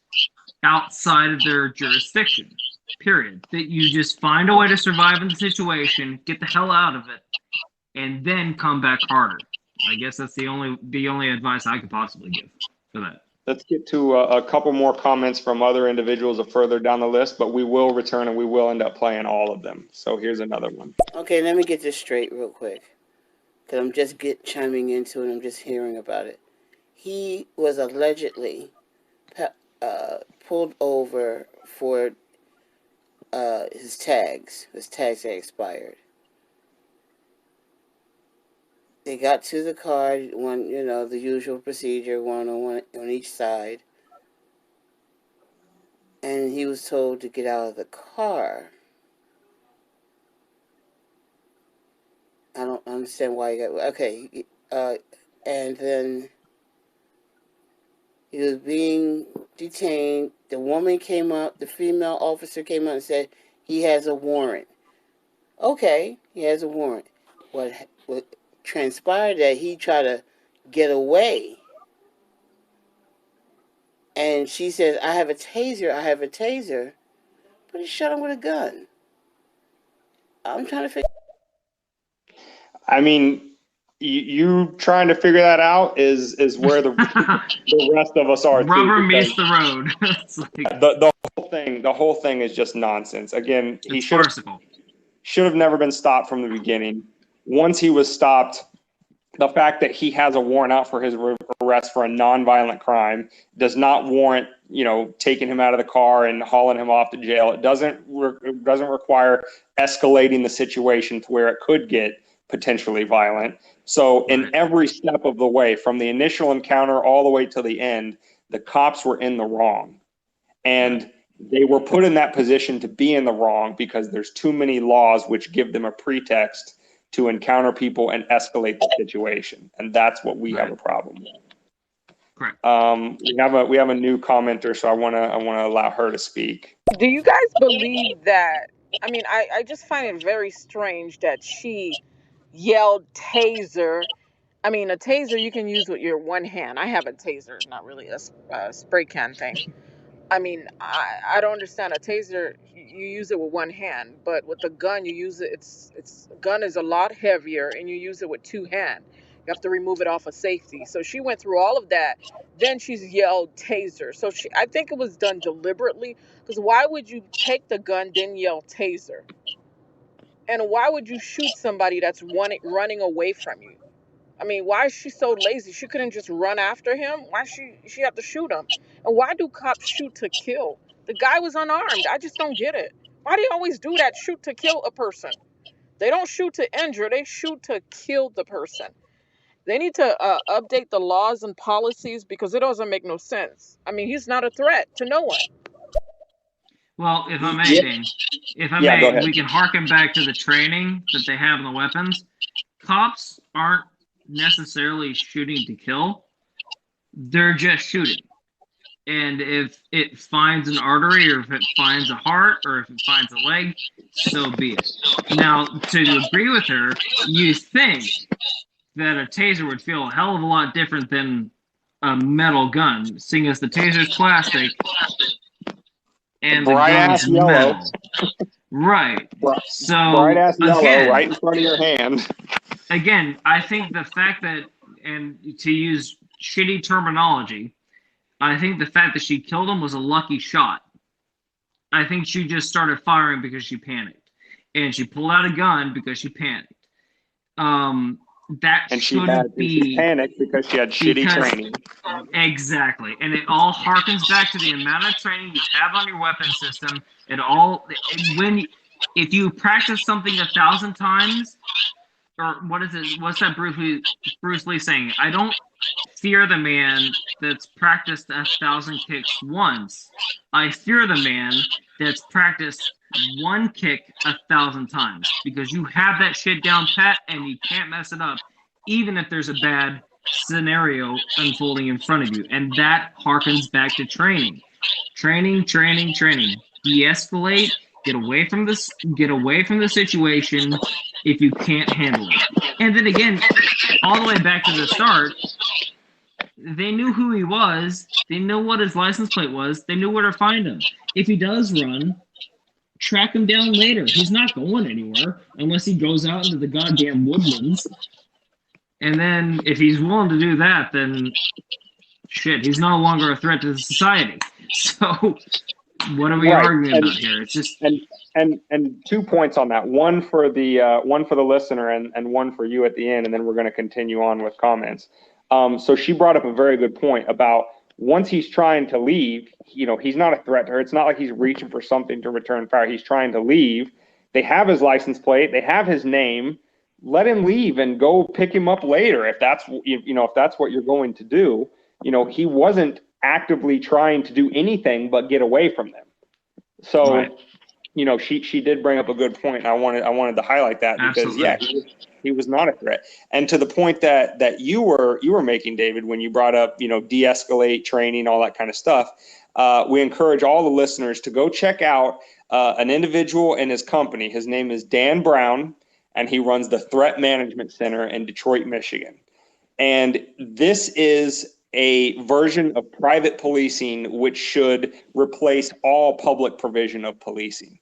outside of their jurisdiction. Period. That you just find a way to survive in the situation, get the hell out of it, and then come back harder. I guess that's the only advice I could possibly give for that. Let's get to a couple more comments from other individuals further down the list, but we will return and we will end up playing all of them. So here's another one. Okay, let me get this straight real quick, because I'm just chiming into it. I'm just hearing about it. He was allegedly pulled over for his tags. His tags had expired. They got to the car, the usual procedure, one on each side. And he was told to get out of the car. I don't understand why he got... Okay, and then he was being detained. The woman came up, the female officer came up and said, he has a warrant. Okay, he has a warrant. What transpired that he tried to get away, and she says, I have a taser, but he shot him with a gun. I'm trying to figure. I mean, you trying to figure that out is where the rest of us are. Rubber meets the road. It's like, the whole thing is just nonsense. Again, he should have never been stopped from the beginning. Once he was stopped, the fact that he has a warrant out for his arrest for a nonviolent crime does not warrant, taking him out of the car and hauling him off to jail. It doesn't require escalating the situation to where it could get potentially violent. So in every step of the way, from the initial encounter all the way to the end, the cops were in the wrong. And they were put in that position to be in the wrong because there's too many laws which give them a pretext to encounter people and escalate the situation. And that's what we have a problem with. Correct. We have a new commenter, so I wanna allow her to speak. Do you guys believe that? I mean, I just find it very strange that she yelled taser. I mean, a taser you can use with your one hand. I have a taser, not really a spray can thing. I mean, I don't understand. A taser, you use it with one hand, but with the gun, you use it. It's gun is a lot heavier, and you use it with two hands. You have to remove it off of safety. So she went through all of that. Then she's yelled taser. So I think it was done deliberately. Because why would you take the gun then yell taser? And why would you shoot somebody that's running away from you? I mean, why is she so lazy? She couldn't just run after him. Why she have to shoot him? And why do cops shoot to kill? The guy was unarmed. I just don't get it. Why do you always do that? Shoot to kill a person. They don't shoot to injure. They shoot to kill the person. They need to update the laws and policies because it doesn't make no sense. I mean, he's not a threat to no one. Well, if I may, Dane, we can harken back to the training that they have in the weapons. Cops aren't necessarily shooting to kill. They're just shooting. And if it finds an artery, or if it finds a heart, or if it finds a leg, so be it. Now, to agree with her, you think that a taser would feel a hell of a lot different than a metal gun, seeing as the taser's plastic and the gun's metal. Right. So bright ass yellow right in front of your hand. Again, I think the fact that, and to use shitty terminology, I think the fact that she killed him was a lucky shot. I think she just started firing because she panicked. And she pulled out a gun because she panicked. She panicked because she had shitty training. Exactly. And it all harkens back to the amount of training you have on your weapon system. If you practice something 1,000 times, or what is it? What's that Bruce Lee saying? I don't fear the man that's practiced 1,000 kicks once. I fear the man that's practiced one kick 1,000 times, because you have that shit down pat and you can't mess it up, even if there's a bad scenario unfolding in front of you. And that harkens back to training. Training. De-escalate. Get away from the situation if you can't handle it. And then again, all the way back to the start, they knew who he was. They knew what his license plate was. They knew where to find him. If he does run, track him down later. He's not going anywhere unless he goes out into the goddamn woodlands. And then if he's willing to do that, then shit, he's no longer a threat to society. So what are we arguing about here? It's just and 2 points on that. One for the listener and one for you at the end, and then we're going to continue on with comments. So she brought up a very good point about once he's trying to leave, he's not a threat to her. It's not like he's reaching for something to return fire. He's trying to leave. They have his license plate. They have his name. Let him leave and go pick him up later if that's what you're going to do. He wasn't actively trying to do anything but get away from them. So, right. She did bring up a good point. And I wanted to highlight that because he was not a threat. And to the point that you were making, David, when you brought up, de-escalate training, all that kind of stuff. We encourage all the listeners to go check out an individual in his company. His name is Dan Brown, and he runs the Threat Management Center in Detroit, Michigan. And this is a version of private policing which should replace all public provision of policing.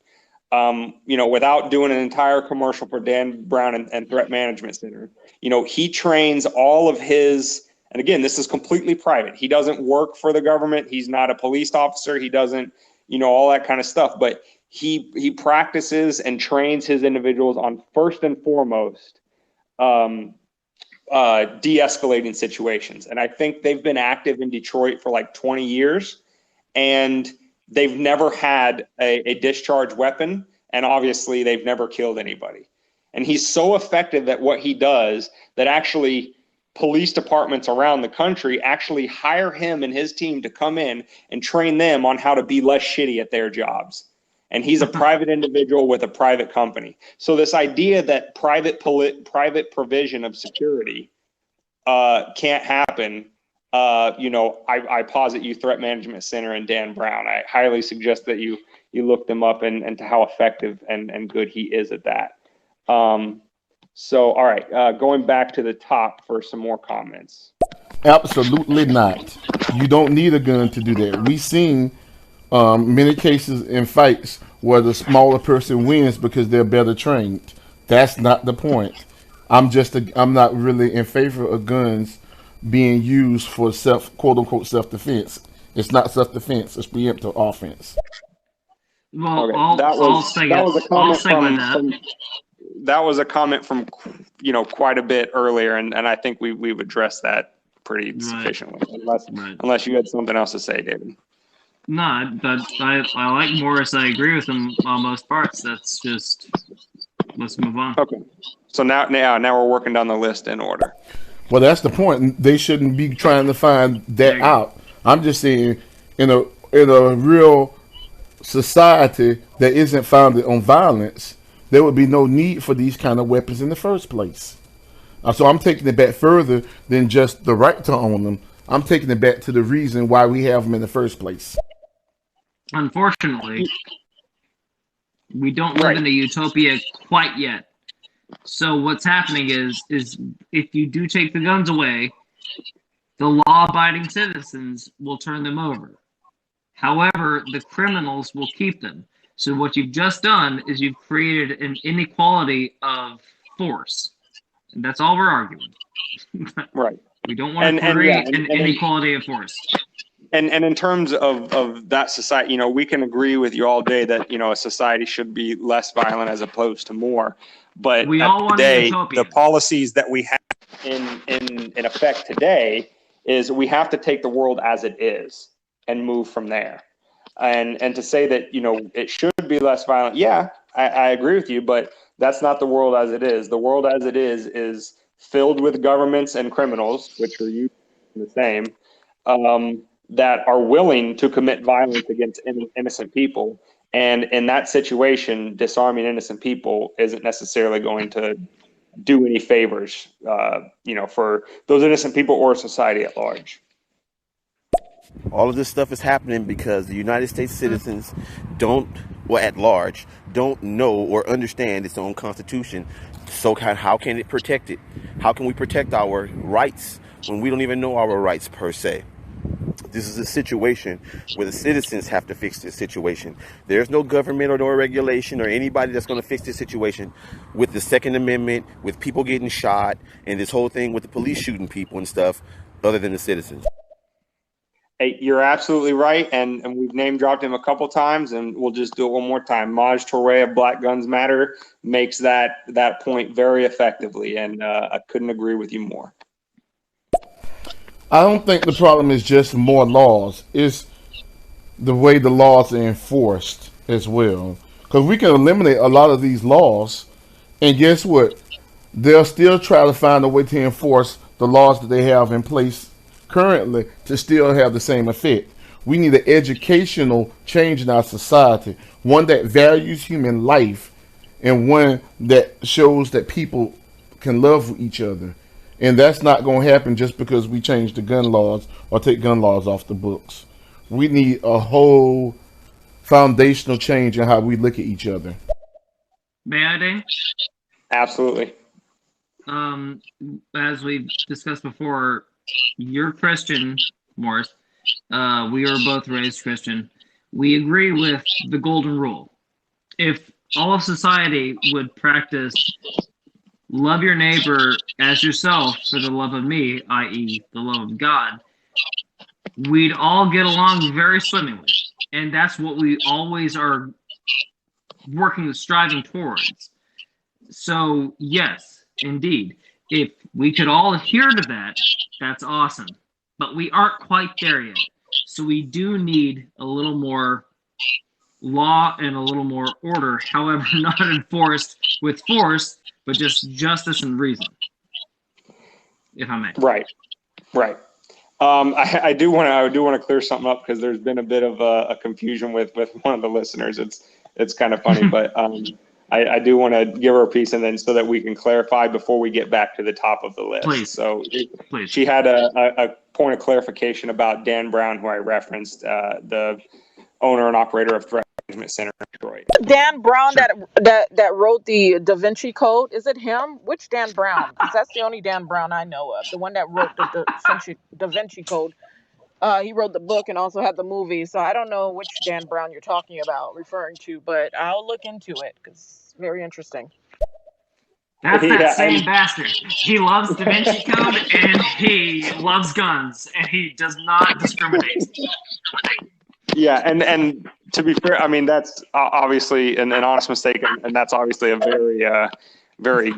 Without doing an entire commercial for Dan Brown and Threat Management Center, he trains all of his, and again, this is completely private. He doesn't work for the government. He's not a police officer. He doesn't, all that kind of stuff, but he practices and trains his individuals on first and foremost, de-escalating situations. And I think they've been active in Detroit for like 20 years, and they've never had a discharged weapon, and obviously they've never killed anybody. And he's so effective at what he does that actually police departments around the country actually hire him and his team to come in and train them on how to be less shitty at their jobs. And he's a private individual with a private company. So this idea that private provision of security can't happen I posit you Threat Management Center and Dan Brown. I highly suggest that you look them up and to how effective and good he is at that. So, all right, going back to the top for some more comments. Absolutely not. You don't need a gun to do that. We've seen many cases in fights where the smaller person wins because they're better trained. That's not the point. I'm not really in favor of guns being used for quote unquote self-defense. It's not self-defense, it's preemptive offense. Well, Okay. That was a comment from quite a bit earlier, and I think we've addressed that pretty sufficiently. Unless you had something else to say, David. No, I like Morris. I agree with him on most parts. Let's move on. Okay. So now we're working down the list in order. Well, that's the point. They shouldn't be trying to find that out. I'm just saying, in a real society that isn't founded on violence, there would be no need for these kind of weapons in the first place. So I'm taking it back further than just the right to own them. I'm taking it back to the reason why we have them in the first place. Unfortunately, we don't live in a utopia quite yet. So what's happening is if you do take the guns away, the law-abiding citizens will turn them over. However, the criminals will keep them. So what you've just done is you've created an inequality of force. And that's all we're arguing. Right. We don't want to create an inequality of force. And in terms of that society, we can agree with you all day that, a society should be less violent as opposed to more. But we all want today, the policies that we have in effect today is we have to take the world as it is and move from there. And to say that, it should be less violent. Yeah, I agree with you, but that's not the world as it is. The world as it is filled with governments and criminals, which are usually the same, that are willing to commit violence against innocent people. And in that situation, disarming innocent people isn't necessarily going to do any favors, for those innocent people or society at large. All of this stuff is happening because the United States citizens at large, don't know or understand its own constitution. So how can it protect it? How can we protect our rights when we don't even know our rights per se? This is a situation where the citizens have to fix this situation. There's no government or no regulation or anybody that's going to fix this situation with the Second Amendment, with people getting shot, and this whole thing with the police shooting people and stuff, other than the citizens. Hey, you're absolutely right, and we've name dropped him a couple times, and we'll just do it one more time. Maj Touré of Black Guns Matter makes that point very effectively, and I couldn't agree with you more. I don't think the problem is just more laws. It's the way the laws are enforced as well. Because we can eliminate a lot of these laws, and guess what? They'll still try to find a way to enforce the laws that they have in place currently to still have the same effect. We need an educational change in our society, one that values human life and one that shows that people can love each other. And that's not going to happen just because we change the gun laws or take gun laws off the books. We need a whole foundational change in how we look at each other. May I, Dane? Absolutely. As we discussed before, you're Christian, Morris. We are both raised Christian. We agree with the golden rule. If all of society would practice love your neighbor as yourself for the love of me, i.e. the love of God, we'd all get along very swimmingly. And that's what we always are working, striving towards. So, yes, indeed. If we could all adhere to that, that's awesome. But we aren't quite there yet. So we do need a little more law and a little more order. However, not enforced with force, but just justice and reason, if I may. Right. I do want to clear something up because there's been a bit of a confusion with one of the listeners. It's kind of funny, but I do want to give her a piece, and then so that we can clarify before we get back to the top of the list. Please. So Please. she had a point of clarification about Dan Brown, who I referenced, the owner and operator of Threat Management Center in Detroit. Dan Brown Sure. that wrote the Da Vinci Code. Is it him? Which Dan Brown? Because that's the only Dan Brown I know of. The one that wrote the Da Vinci Code. He wrote the book and also had the movie. So I don't know which Dan Brown you're talking about, referring to, but I'll look into it because it's very interesting. That's that same bastard. He loves Da Vinci Code and he loves guns and he does not discriminate. Yeah, and to be fair, I mean, that's obviously an honest mistake, and that's obviously a very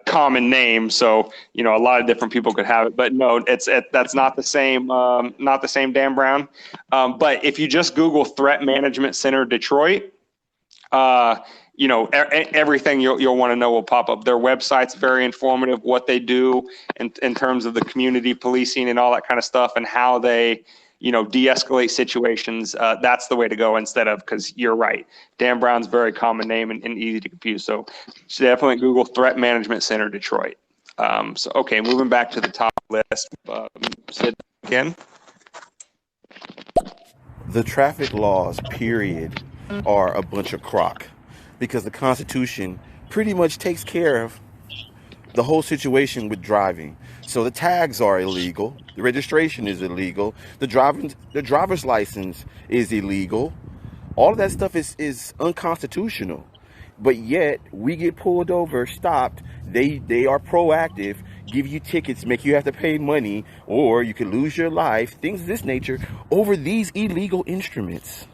common name. So, you know, a lot of different people could have it, but no, that's not the same Dan Brown. But if you just Google Threat Management Center Detroit, you know, everything you'll want to know will pop up. Their website's very informative, what they do in terms of the community policing and all that kind of stuff, and how they, you know, de-escalate situations. That's the way to go instead of, because you're right, Dan Brown's a very common name and easy to confuse. So definitely Google Threat Management Center Detroit. So, okay, moving back to the top list. Sid, again. The traffic laws, period, are a bunch of crock, because the Constitution pretty much takes care of the whole situation with driving. So the tags are illegal, the registration is illegal, the driver's license is illegal. All of that stuff is unconstitutional. But yet we get pulled over, stopped. They are proactive, give you tickets, make you have to pay money, or you could lose your life, things of this nature, over these illegal instruments.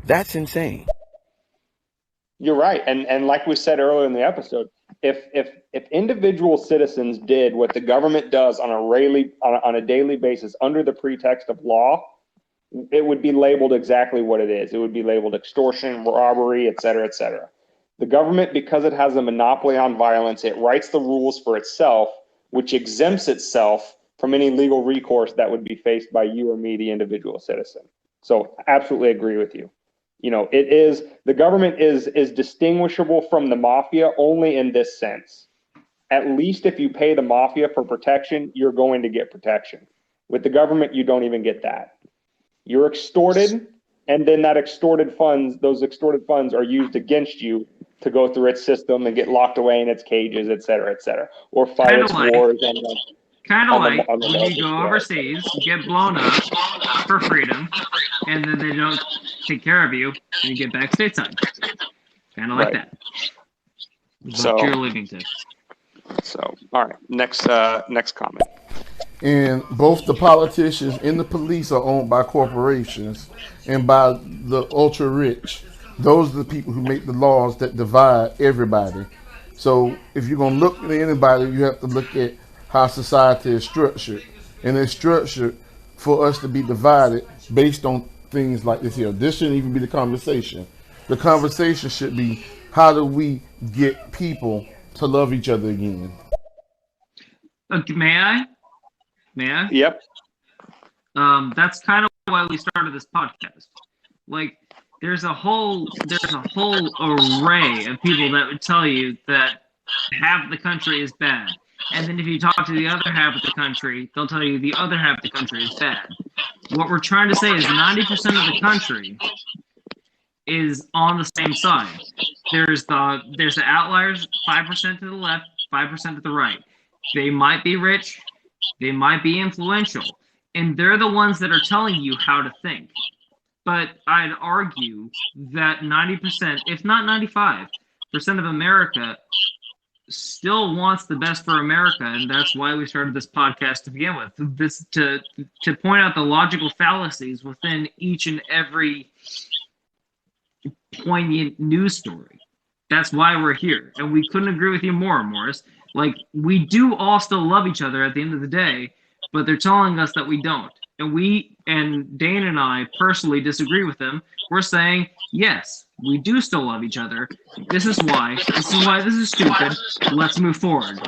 That's insane. You're right, and like we said earlier in the episode, if individual citizens did what the government does on a daily basis under the pretext of law, it would be labeled exactly what it is. It would be labeled extortion, robbery, et cetera, et cetera. The government, because it has a monopoly on violence, it writes the rules for itself, which exempts itself from any legal recourse that would be faced by you or me, the individual citizen. So absolutely agree with you. You know, the government is distinguishable from the mafia only in this sense. At least if you pay the mafia for protection, you're going to get protection. With the government, you don't even get that. You're extorted, and then those extorted funds are used against you to go through its system and get locked away in its cages, et cetera, or fight its wars. Kind of like when you go overseas, get blown up for freedom, and then they don't take care of you, and you get back stateside. Kind of like that. So you're leaving to. So, all right, next comment. And both the politicians and the police are owned by corporations and by the ultra rich. Those are the people who make the laws that divide everybody. So if you're going to look at anybody, you have to look at how society is structured. And it's structured for us to be divided based on things like this here. This shouldn't even be the conversation. The conversation should be, how do we get people to love each other again? May I? Yep. That's kind of why we started this podcast. Like, there's a whole array of people that would tell you that half the country is bad. And then if you talk to the other half of the country, they'll tell you the other half of the country is bad. What we're trying to say is 90% of the country is on the same side. There's the outliers, 5% to the left, 5% to the right. They might be rich, they might be influential, and they're the ones that are telling you how to think. But I'd argue that 90%, if not 95% of America still wants the best for America, and that's why we started this podcast to begin with. This to point out the logical fallacies within each and every poignant news story. That's why we're here, and we couldn't agree with you more, Morris. Like, we do all still love each other at the end of the day, but they're telling us that we don't. And Dane and I personally disagree with them. We're saying, yes, we do still love each other. This is why this is stupid. Let's move forward.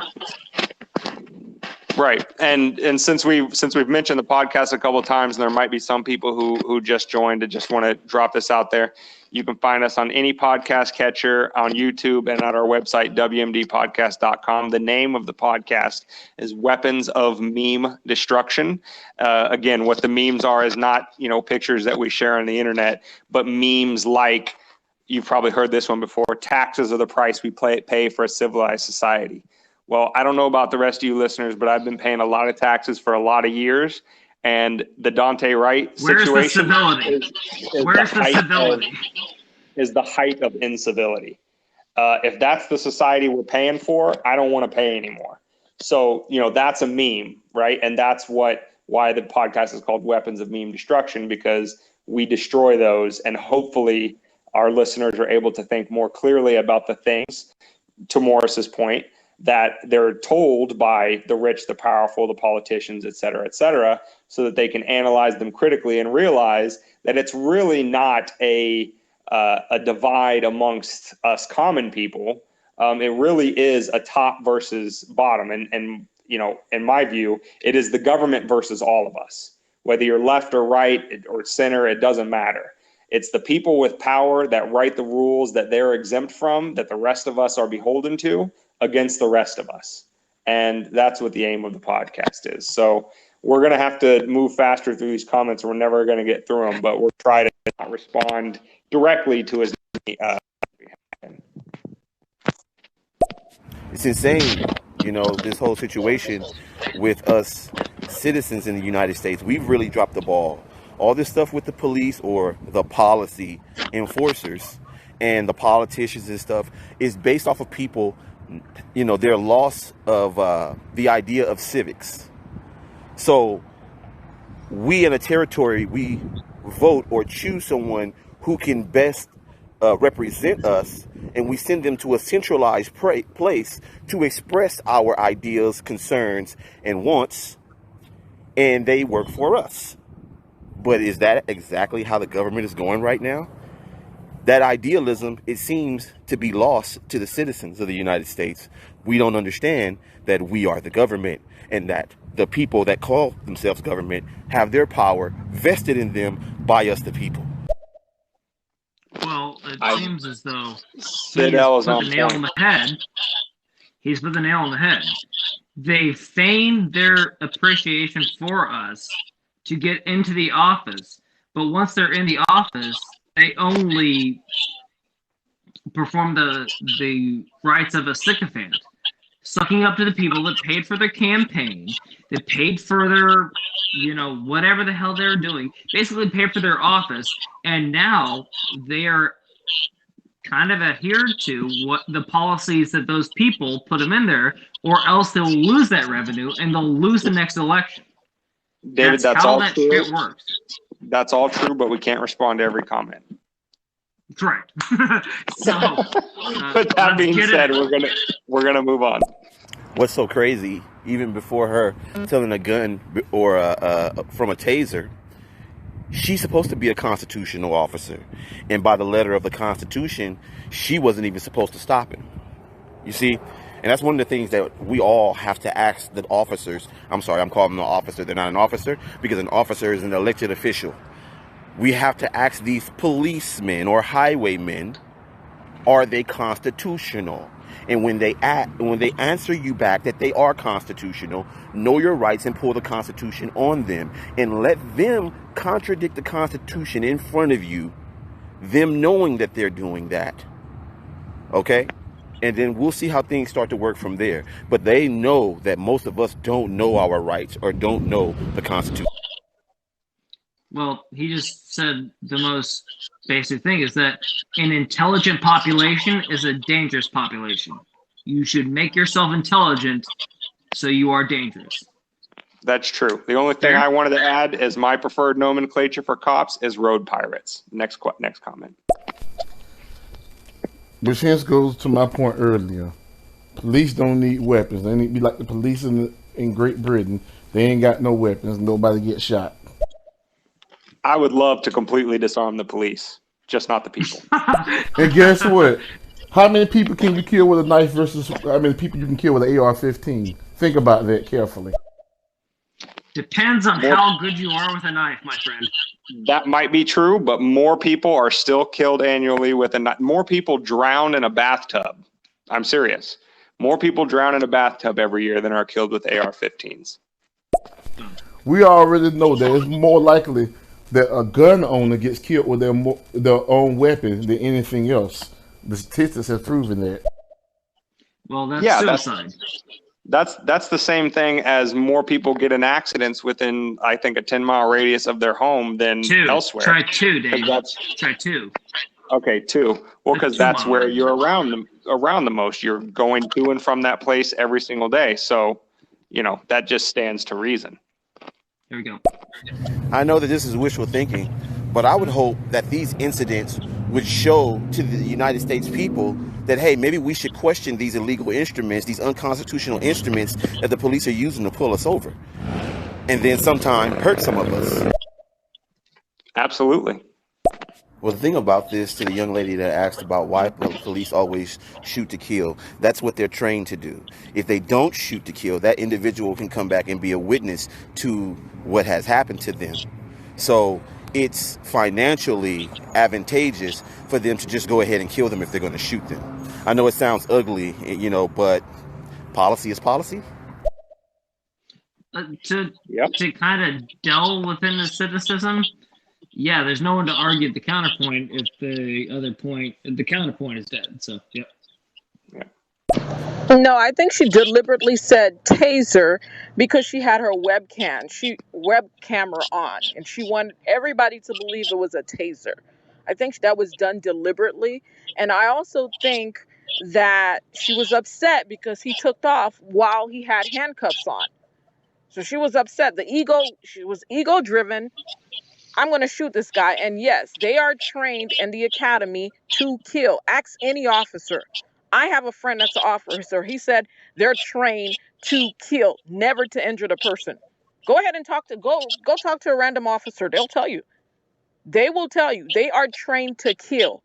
Right. And since we've mentioned the podcast a couple of times, and there might be some people who just joined and just want to drop this out there, you can find us on any podcast catcher, on YouTube, and at our website, wmdpodcast.com. The name of the podcast is Weapons of Meme Destruction. Again, what the memes are is not, pictures that we share on the internet, but memes like, you've probably heard this one before, taxes are the price we pay for a civilized society. Well, I don't know about the rest of you listeners, but I've been paying a lot of taxes for a lot of years. And the Daunte Wright situation is the height of incivility. If that's the society we're paying for, I don't want to pay anymore. So, that's a meme, right? And that's why the podcast is called Weapons of Meme Destruction, because we destroy those, and hopefully our listeners are able to think more clearly about the things, to Morris's point, that they're told by the rich, the powerful, the politicians, et cetera, so that they can analyze them critically and realize that it's really not a divide amongst us common people. It really is a top versus bottom. And in my view, it is the government versus all of us. Whether you're left or right or center, it doesn't matter. It's the people with power that write the rules that they're exempt from, that the rest of us are beholden to, against the rest of us. And that's what the aim of the podcast is. So we're going to have to move faster through these comments. We're never going to get through them, but we'll try to not respond directly to as many. It's insane, this whole situation with us citizens in the United States. We've really dropped the ball. All this stuff with the police or the policy enforcers and the politicians and stuff is based off of people, their loss of the idea of civics. So we in a territory, we vote or choose someone who can best represent us, and we send them to a centralized place to express our ideas, concerns, and wants, and they work for us. But is that exactly how the government is going right now? That idealism, it seems to be lost to the citizens of the United States. We don't understand that we are the government, and that the people that call themselves government have their power vested in them by us, the people. Well, it seems as though he's put the nail on the head. He's put the nail on the head. They feign their appreciation for us to get into the office, but once they're in the office, they only perform the rights of a sycophant, sucking up to the people that paid for their campaign, that paid for their, whatever the hell they're doing, basically paid for their office, and now they are kind of adhered to what the policies that those people put them in there, or else they'll lose that revenue and they'll lose the next election. David, that's all that true. shit works. That's all true, but we can't respond to every comment. Correct. So, but that being said, we're gonna move on. What's so crazy? Even before her telling a gun or from a taser, she's supposed to be a constitutional officer, and by the letter of the Constitution, she wasn't even supposed to stop him. You see. And that's one of the things that we all have to ask the officers. I'm sorry, I'm calling them an officer. They're not an officer, because an officer is an elected official. We have to ask these policemen or highwaymen, are they constitutional? And when they answer you back that they are constitutional, know your rights and pull the Constitution on them, and let them contradict the Constitution in front of you, them knowing that they're doing that. Okay? And then we'll see how things start to work from there. But they know that most of us don't know our rights or don't know the Constitution. Well, he just said the most basic thing is that an intelligent population is a dangerous population. You should make yourself intelligent so you are dangerous. That's true. The only thing I wanted to add is my preferred nomenclature for cops is road pirates. Next comment. Which hence goes to my point earlier. Police don't need weapons. They need to be like the police in Great Britain. They ain't got no weapons. Nobody gets shot. I would love to completely disarm the police, just not the people. And guess what? How many people can you kill with a knife versus how many people you can kill with an AR-15? Think about that carefully. Depends on how good you are with a knife, my friend. That might be true, but more people are still killed annually with a knife. More people drown in a bathtub. I'm serious. More people drown in a bathtub every year than are killed with AR-15s. We already know that it's more likely that a gun owner gets killed with their own weapon than anything else. The statistics have proven that. Well, that's suicide. That's the same thing as more people get in accidents within, I think, a 10-mile radius of their home than elsewhere. Try 2, Dave. Try 2. Okay, 2. Well, because that's where you're around the most. You're going to and from that place every single day. So, that just stands to reason. There we go. I know that this is wishful thinking, but I would hope that these incidents would show to the United States people that, hey, maybe we should question these illegal instruments, these unconstitutional instruments that the police are using to pull us over, and then sometime hurt some of us. Absolutely. Well, the thing about this, to the young lady that asked about why police always shoot to kill, that's what they're trained to do. If they don't shoot to kill, that individual can come back and be a witness to what has happened to them. So it's financially advantageous for them to just go ahead and kill them if they're going to shoot them. I know it sounds ugly, but policy is policy. To kind of delve within the cynicism, yeah, there's no one to argue the counterpoint if the counterpoint is dead. So, yeah. No, I think she deliberately said taser because she had her web camera on, and she wanted everybody to believe it was a taser. I think that was done deliberately, and I also think that she was upset because he took off while he had handcuffs on. So she was upset. She was ego-driven. I'm going to shoot this guy. And yes, they are trained in the academy to kill. Ask any officer. I have a friend that's an officer. He said they're trained to kill, never to injure the person. Go ahead and talk to a random officer. They'll tell you. They will tell you they are trained to kill.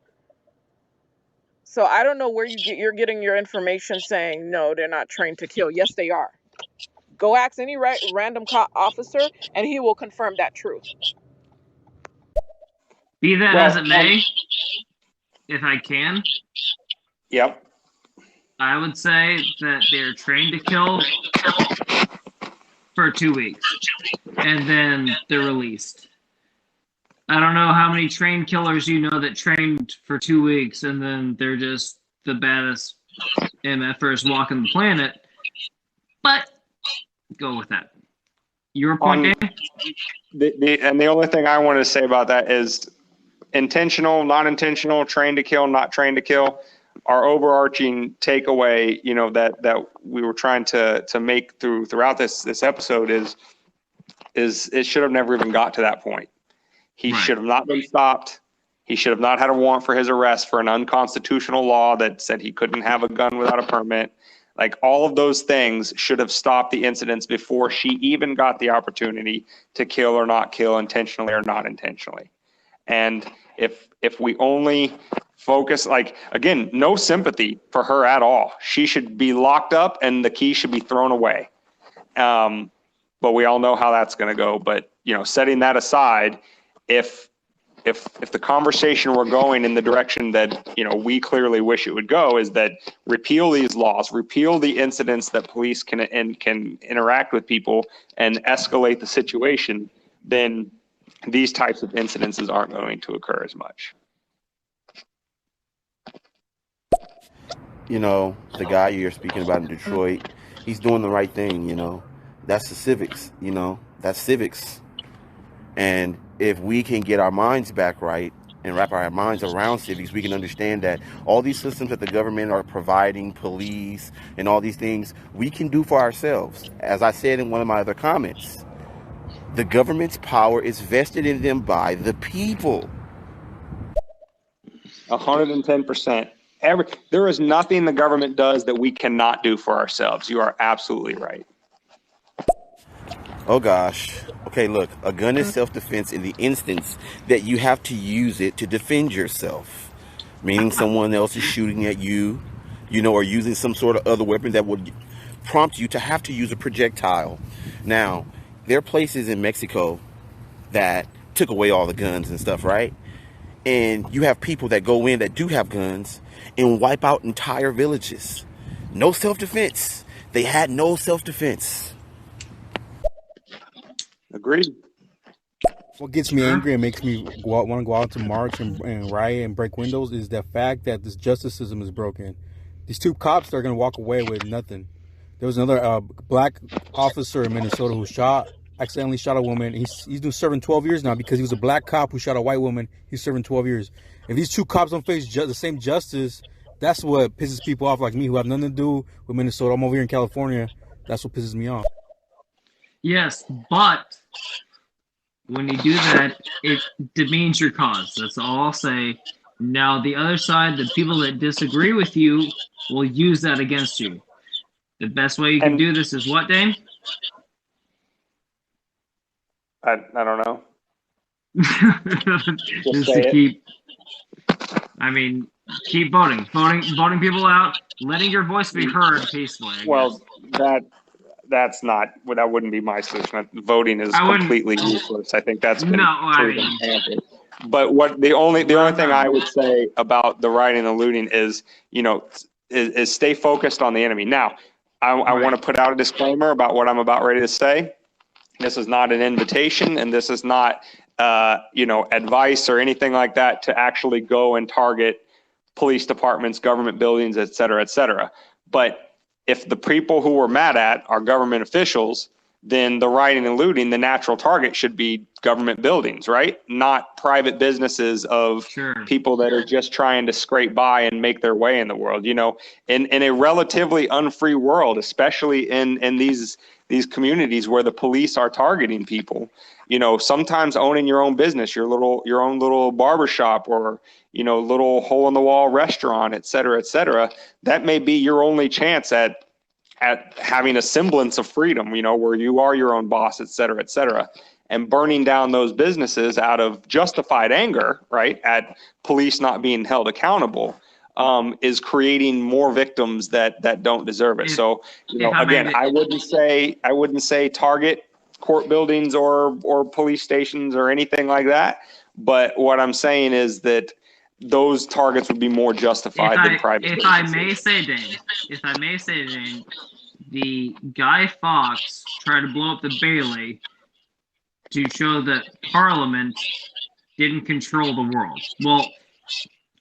So I don't know where you're getting your information saying, no, they're not trained to kill. Yes, they are. Go ask any random officer and he will confirm that truth. Be that as it may, if I can. Yep. I would say that they're trained to kill for 2 weeks, and then they're released. I don't know how many trained killers you know that trained for 2 weeks, and then they're just the baddest MFers walking the planet, but go with that. Your point, Dave? And the only thing I want to say about that is intentional, non-intentional, trained to kill, not trained to kill. Our overarching takeaway, that we were trying to make throughout this episode is it should have never even got to that point. He should have not been stopped. He should have not had a warrant for his arrest for an unconstitutional law that said he couldn't have a gun without a permit. Like, all of those things should have stopped the incidents before she even got the opportunity to kill or not kill, intentionally or not intentionally. And if we only focus, again, no sympathy for her at all. She should be locked up and the key should be thrown away. But we all know how that's going to go. But, setting that aside, if the conversation were going in the direction that, we clearly wish it would go, is that repeal these laws, repeal the incidents that police can interact with people and escalate the situation, then these types of incidences aren't going to occur as much. The guy you're speaking about in Detroit, he's doing the right thing, That's the civics, That's civics. And if we can get our minds back right and wrap our minds around civics, we can understand that all these systems that the government are providing, police, and all these things, we can do for ourselves. As I said in one of my other comments, the government's power is vested in them by the people. 110%. There is nothing the government does that we cannot do for ourselves. You are absolutely right. Oh gosh. Okay, look, a gun is self-defense in the instance that you have to use it to defend yourself, meaning someone else is shooting at you, or using some sort of other weapon that would prompt you to have to use a projectile. Now, there are places in Mexico that took away all the guns and stuff, right? And you have people that go in that do have guns and wipe out entire villages. No self-defense. They had no self-defense. Agreed. What gets me angry and makes me want to go out to march and riot and break windows is the fact that this justice system is broken. These two cops are going to walk away with nothing. There was another black officer in Minnesota who accidentally shot a woman. He's serving 12 years now because he was a black cop who shot a white woman. He's serving 12 years. If these two cops don't face the same justice, that's what pisses people off like me who have nothing to do with Minnesota. I'm over here in California. That's what pisses me off. Yes, but when you do that, it demeans your cause. That's all I'll say. Now, the other side, the people that disagree with you, will use that against you. The best way you can do this is what, Dane? I don't know. Just to keep, keep voting people out, letting your voice be heard peacefully. Well, that wouldn't be my solution. Voting is completely useless. I think that's been proven. But the only thing I would say about the rioting and looting is, is stay focused on the enemy. Now, I want to put out a disclaimer about what I'm about ready to say. This is not an invitation, and this is not, advice or anything like that to actually go and target police departments, government buildings, et cetera, et cetera. But if the people who we're mad at are government officials, then the rioting and looting, the natural target should be government buildings, right? Not private businesses of people that are just trying to scrape by and make their way in the world. In a relatively unfree world, especially in these communities where the police are targeting people, sometimes owning your own business, your own little barbershop or, little hole in the wall restaurant, et cetera, that may be your only chance at having a semblance of freedom, where you are your own boss, et cetera, and burning down those businesses out of justified anger, right, at police not being held accountable, is creating more victims that don't deserve it. So, again, I wouldn't say target court buildings or police stations or anything like that. But what I'm saying is that those targets would be more justified than private businesses. If I may say, Dane, the Guy Fawkes tried to blow up the Bailey to show that Parliament didn't control the world. Well,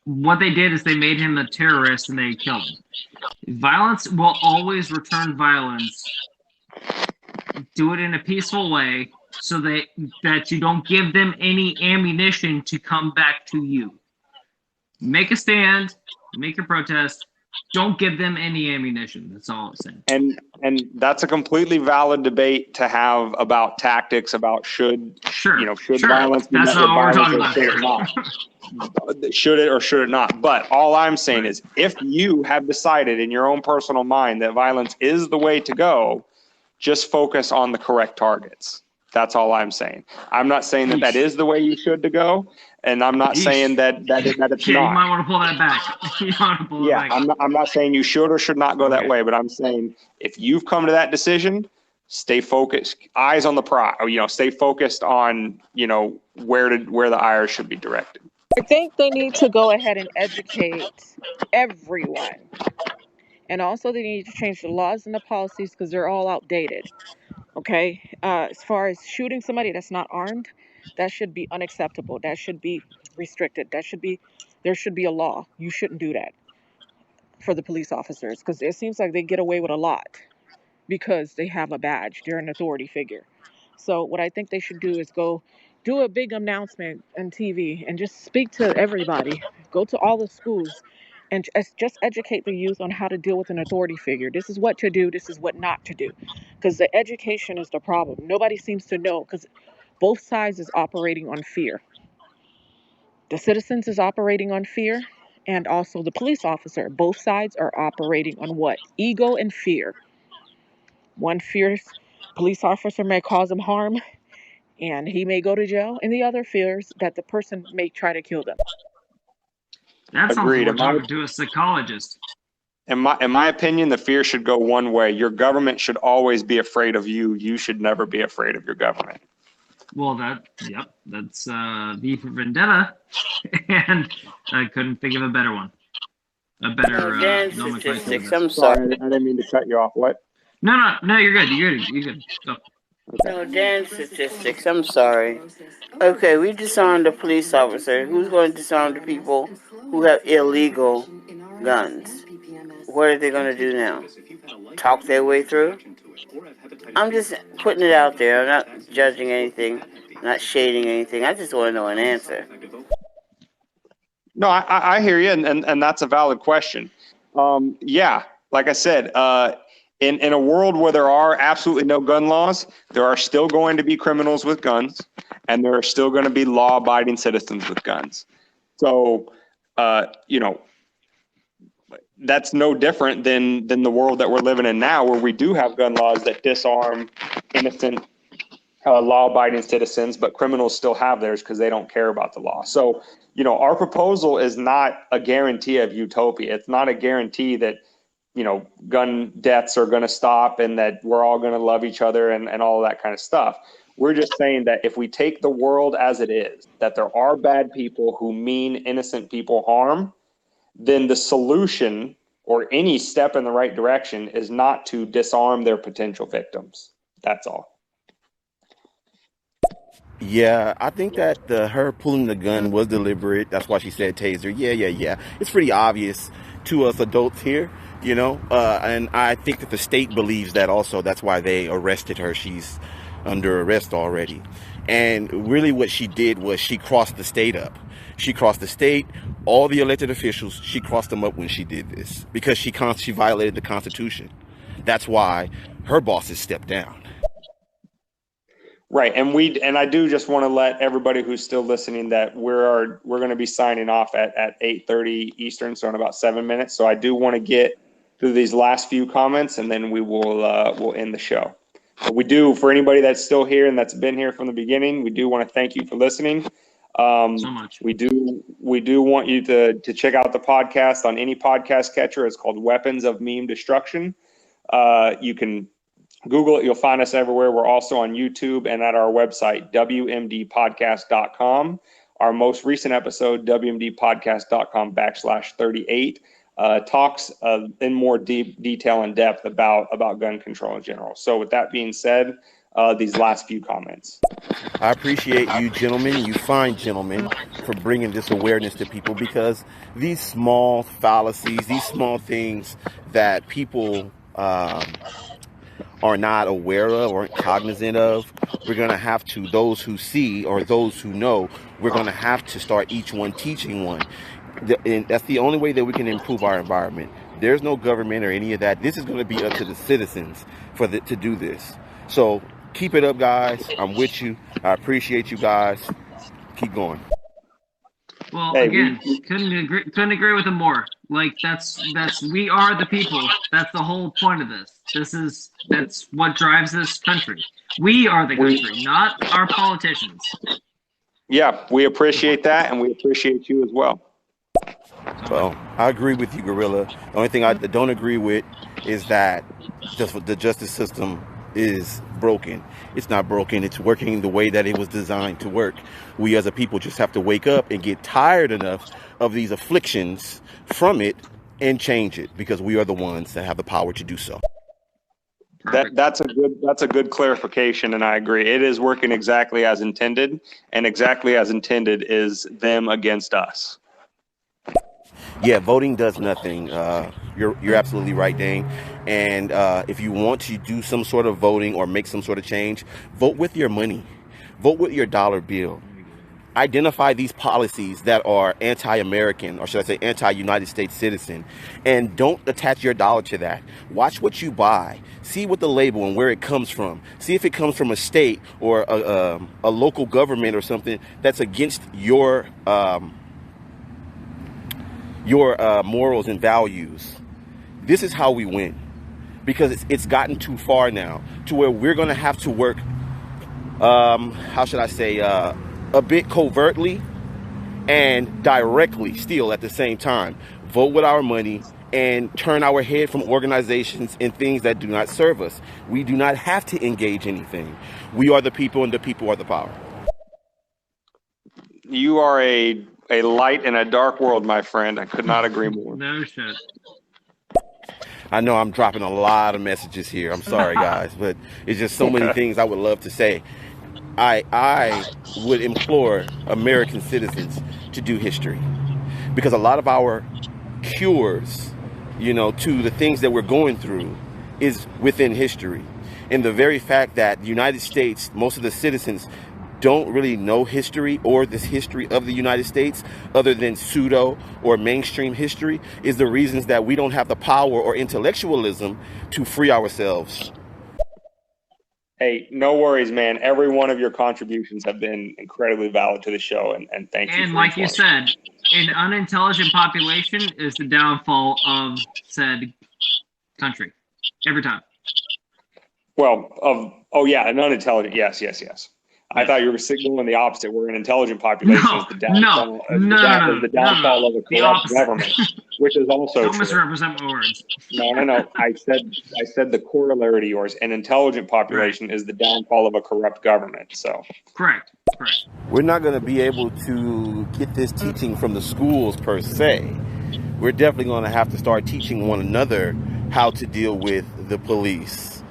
what they did is they made him a terrorist and they killed him. Violence will always return violence. Do it in a peaceful way so that you don't give them any ammunition to come back to you. Make a stand, make your protest. Don't give them any ammunition. That's all I'm saying. And that's a completely valid debate to have about tactics, about should violence be met with violence or should it not? Should it or should it not? But all I'm saying is, if you have decided in your own personal mind that violence is the way to go, just focus on the correct targets. That's all I'm saying. I'm not saying that is the way you should to go, and I'm not saying that it's not. You might want to pull that back. I'm not saying you should or should not go that way, but I'm saying if you've come to that decision, stay focused, eyes on the prize. Stay focused on where the ire should be directed. I think they need to go ahead and educate everyone, and also they need to change the laws and the policies because they're all outdated. Okay, as far as shooting somebody that's not armed, that should be unacceptable. That should be restricted. There should be a law. You shouldn't do that for the police officers because it seems like they get away with a lot because they have a badge. They're an authority figure. So what I think they should do is go do a big announcement on TV and just speak to everybody. Go to all the schools and just educate the youth on how to deal with an authority figure. This is what to do. This is what not to do. Because the education is the problem. Nobody seems to know because both sides is operating on fear. The citizens is operating on fear and also the police officer. Both sides are operating on what? Ego and fear. One fears police officer may cause him harm and he may go to jail, and the other fears that the person may try to kill them. That sounds like we're talking to a psychologist. In my opinion, the fear should go one way. Your government should always be afraid of you. You should never be afraid of your government. Well, that's V for Vendetta, and I couldn't think of a better one. A better nomenclature. Statistics. I'm sorry. I didn't mean to cut you off. What? No, you're good. You're good. Go. No, Dan statistics. I'm sorry. Okay, we disarmed a police officer. Who's going to disarm the people who have illegal guns? What are they going to do now? Talk their way through? I'm just putting it out there. I'm not judging anything, not shading anything. I just want to know an answer. No, I hear you, and that's a valid question. Yeah, like I said, in a world where there are absolutely no gun laws, there are still going to be criminals with guns, and there are still going to be law-abiding citizens with guns. So, that's no different than the world that we're living in now, where we do have gun laws that disarm innocent law-abiding citizens, but criminals still have theirs because they don't care about the law. So, our proposal is not a guarantee of utopia. It's not a guarantee that, gun deaths are going to stop and that we're all going to love each other and all of that kind of stuff. We're just saying that if we take the world as it is, that there are bad people who mean innocent people harm, then the solution or any step in the right direction is not to disarm their potential victims. That's all. Yeah, I think that her pulling the gun was deliberate. That's why she said taser. Yeah. It's pretty obvious to us adults here, and I think that the state believes that also. That's why they arrested her. She's under arrest already. And really what she did was she crossed the state up. She crossed the state, all the elected officials, she crossed them up when she did this because she violated the Constitution. That's why her bosses stepped down. Right, and I do just want to let everybody who's still listening that we're going to be signing off at 8:30 Eastern, so in about 7 minutes. So I do want to get through these last few comments, and then we will we'll end the show. But we do, for anybody that's still here and that's been here from the beginning, we do want to thank you for listening. So much. We do want you to check out the podcast on any podcast catcher. It's called Weapons of Meme Destruction. You can Google it. You'll find us everywhere. We're also on YouTube and at our website, WMDpodcast.com. Our most recent episode, WMDpodcast.com/38, talks in more detail and depth about gun control in general. So with that being said, these last few comments. I appreciate you gentlemen, you fine gentlemen, for bringing this awareness to people, because these small fallacies, these small things that people are not aware of or cognizant of, we're going to have to, those who see or those who know, we're going to have to start each one teaching one. And that's the only way that we can improve our environment. There's no government or any of that. This is going to be up to the citizens to do this. So keep it up, guys. I'm with you. I appreciate you guys. Keep going. Well, again, couldn't agree with him more. Like that's we are the people. That's the whole point of this. That's what drives this country. We are the country, not our politicians. Yeah, we appreciate that, and we appreciate you as well. Well, I agree with you, Gorilla. The only thing I don't agree with is that the justice system is broken. It's not broken. It's working the way that it was designed to work. We as a people just have to wake up and get tired enough of these afflictions from it and change it, because we are the ones that have the power to do so. That's a good clarification, and I agree. It is working exactly as intended, and exactly as intended is them against us. Yeah, voting does nothing. You're absolutely right, Dane. And if you want to do some sort of voting or make some sort of change, vote with your money. Vote with your dollar bill. Identify these policies that are anti-American, or should I say anti-United States citizen, and don't attach your dollar to that. Watch what you buy. See what the label and where it comes from. See if it comes from a state or a local government or something that's against your morals and values. This is how we win, because it's gotten too far now to where we're going to have to work, how should I say, a bit covertly and directly steal at the same time, vote with our money, and turn our head from organizations and things that do not serve us. We do not have to engage anything. We are the people, and the people are the power. You are a light in a dark world, my friend. I could not agree more. No shit. I know I'm dropping a lot of messages here. I'm sorry, guys, but it's just so many things I would love to say. I would implore American citizens to do history, because a lot of our cures, to the things that we're going through is within history. And the very fact that the United States, most of the citizens don't really know history or this history of the United States other than pseudo or mainstream history is the reasons that we don't have the power or intellectualism to free ourselves. Hey, no worries, man. Every one of your contributions have been incredibly valid to the show, and thank you. And like you said, an unintelligent population is the downfall of said country. Every time. Well, an unintelligent, yes. I thought you were signaling the opposite. We're an intelligent population. No, is the downfall, the downfall of a corrupt government, which is also Don't true. misrepresent my words. No. I said the corollary to yours. An intelligent population is the downfall of a corrupt government. So correct. We're not going to be able to get this teaching from the schools per se. We're definitely going to have to start teaching one another how to deal with the police.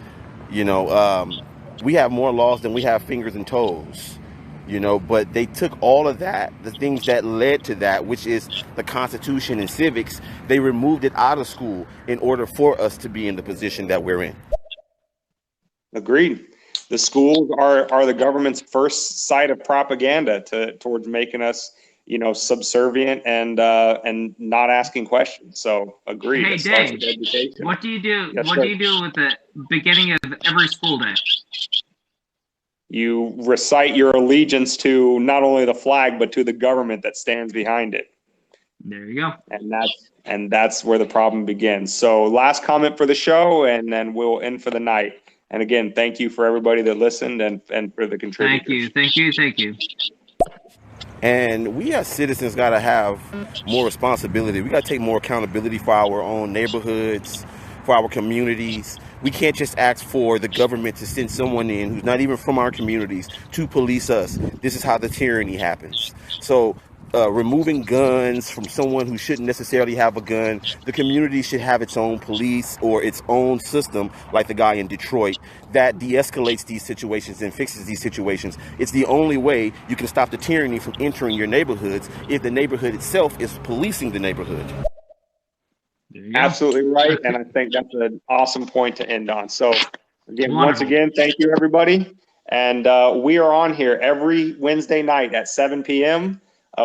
We have more laws than we have fingers and toes, but they took all of that, the things that led to that, which is the Constitution and civics, they removed it out of school in order for us to be in the position that we're in. Agreed. The schools are the government's first site of propaganda towards making us, subservient and not asking questions. So agreed. Hey, Dave, what do you do? Yes, what sir. do you do with the beginning of every school day? You recite your allegiance to not only the flag, but to the government that stands behind it. There you go. And that's where the problem begins. So last comment for the show, and then we'll end for the night. And again, thank you for everybody that listened and for the contributors. Thank you. And we as citizens got to have more responsibility. We got to take more accountability for our own neighborhoods, for our communities. We can't just ask for the government to send someone in who's not even from our communities to police us. This is how the tyranny happens. So removing guns from someone who shouldn't necessarily have a gun, the community should have its own police or its own system, like the guy in Detroit, that de-escalates these situations and fixes these situations. It's the only way you can stop the tyranny from entering your neighborhoods, if the neighborhood itself is policing the neighborhood. Absolutely right, and I think that's an awesome point to end on. So again, Wonderful. Once again, thank you everybody, and we are on here every Wednesday night at 7 p.m.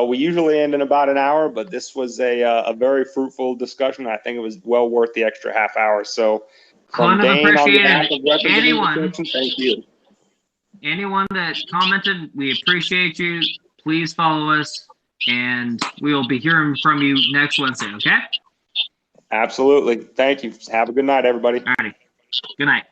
We usually end in about an hour, but this was a very fruitful discussion. I think it was well worth the extra half hour. So from Dane on behalf of anyone, thank you. Anyone that commented, we appreciate you. Please follow us, and we will be hearing from you next Wednesday, okay? Absolutely. Thank you. Have a good night, everybody. All righty. Good night.